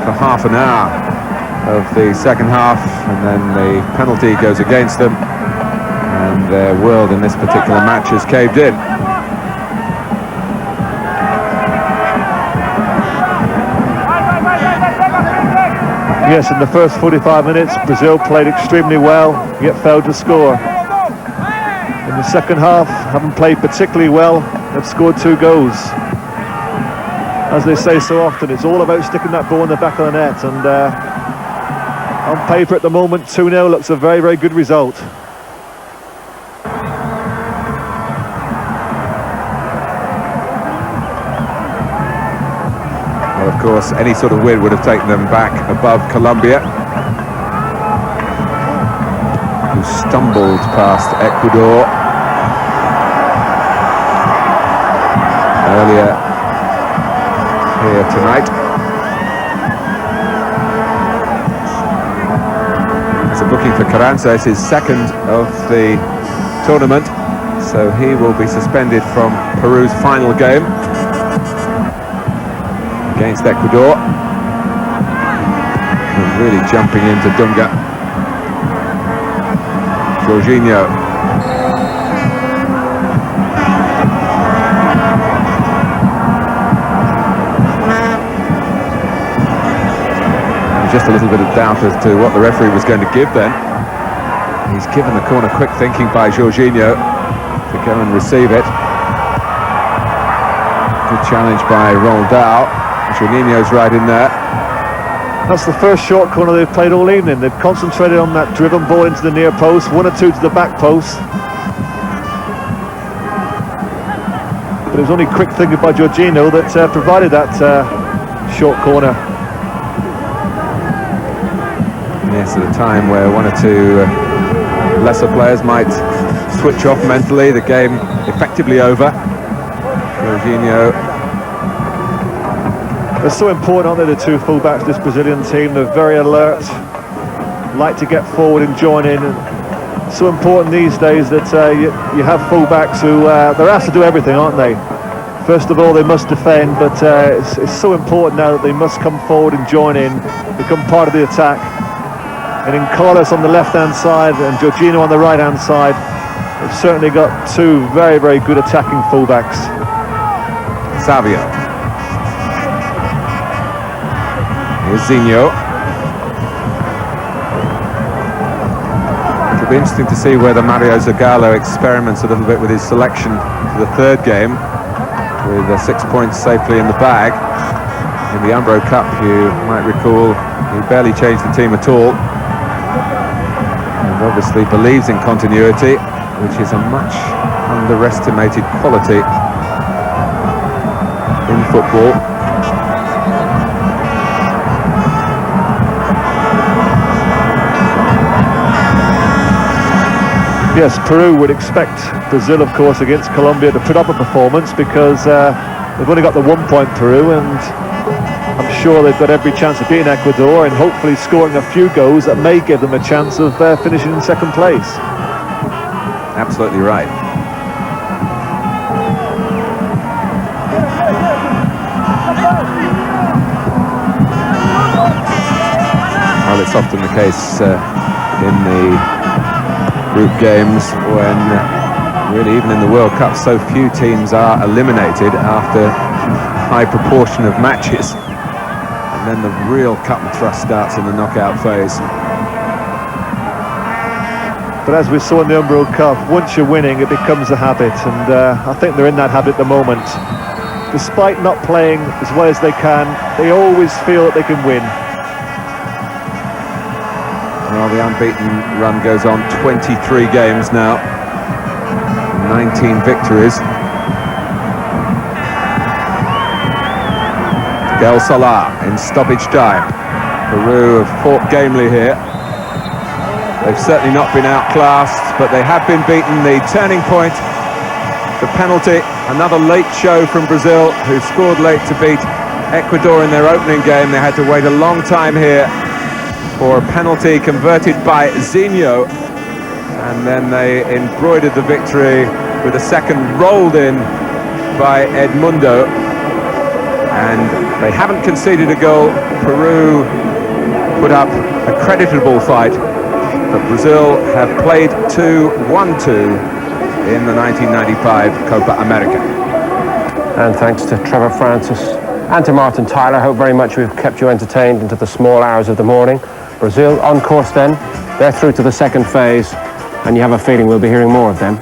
Speaker 2: for half an hour of the second half, and then the penalty goes against them, and their world in this particular match has caved in.
Speaker 3: Yes, in the first 45 minutes, Brazil played extremely well, yet failed to score. In the second half, haven't played particularly well, they've scored 2 goals. As they say so often, it's all about sticking that ball in the back of the net, and on paper at the moment, 2-0 looks a very, very good result.
Speaker 2: Of course, any sort of win would have taken them back above Colombia, who stumbled past Ecuador earlier here tonight. It's a booking for Carranza. It's his second of the tournament, so he will be suspended from Peru's final game against Ecuador. And really jumping into Dunga. Jorginho. Just a little bit of doubt as to what the referee was going to give then. He's given the corner quick thinking by Jorginho to go and receive it. Good challenge by Ronaldao. Juninho's right in there.
Speaker 3: That's the first short corner they've played all evening. They've concentrated on that driven ball into the near post, 1 or 2 to the back post. But it was only quick thinking by Jorginho that provided that short corner.
Speaker 2: Yes, at a time where 1 or 2 lesser players might switch off mentally, the game effectively over. Jorginho.
Speaker 3: They're so important, aren't they, the 2 fullbacks, this Brazilian team? They're very alert, like to get forward and join in. And so important these days that you have fullbacks who, they're asked to do everything, aren't they? First of all, they must defend, but it's so important now that they must come forward and join in, become part of the attack. And in Carlos on the left-hand side and Jorginho on the right-hand side, they've certainly got 2 very, very good attacking fullbacks.
Speaker 2: Savio. Here's Zinho. It'll be interesting to see whether Mario Zagallo experiments a little bit with his selection for the 3rd game, with 6 points safely in the bag. In the Umbro Cup, you might recall, he barely changed the team at all. And obviously believes in continuity, which is a much underestimated quality in football.
Speaker 3: Yes, Peru would expect Brazil, of course, against Colombia to put up a performance because they've only got the 1 point, Peru, and I'm sure they've got every chance of beating Ecuador and hopefully scoring a few goals that may give them a chance of finishing in second place.
Speaker 2: Absolutely right. Well, it's often the case in the group games when really even in the World Cup so few teams are eliminated after a high proportion of matches, and then the real cut and thrust starts in the knockout phase.
Speaker 3: But as we saw in the Umbro Cup, once you're winning it becomes a habit, and I think they're in that habit at the moment. Despite not playing as well as they can, they always feel that they can win.
Speaker 2: Well, the unbeaten run goes on 23 games now, 19 victories. Del Solar in stoppage time. Peru have fought gamely here. They've certainly not been outclassed, but they have been beaten. The turning point, the penalty, another late show from Brazil, who scored late to beat Ecuador in their opening game. They had to wait a long time here for a penalty converted by Zinho, and then they embroidered the victory with a second rolled in by Edmundo, and they haven't conceded a goal. Peru put up a creditable fight, but Brazil have played 2-1-2 in the 1995 Copa America.
Speaker 1: And thanks to Trevor Francis and to Martin Tyler. I hope very much we've kept you entertained into the small hours of the morning. Brazil on course then. They're through to the second phase, and you have a feeling we'll be hearing more of them.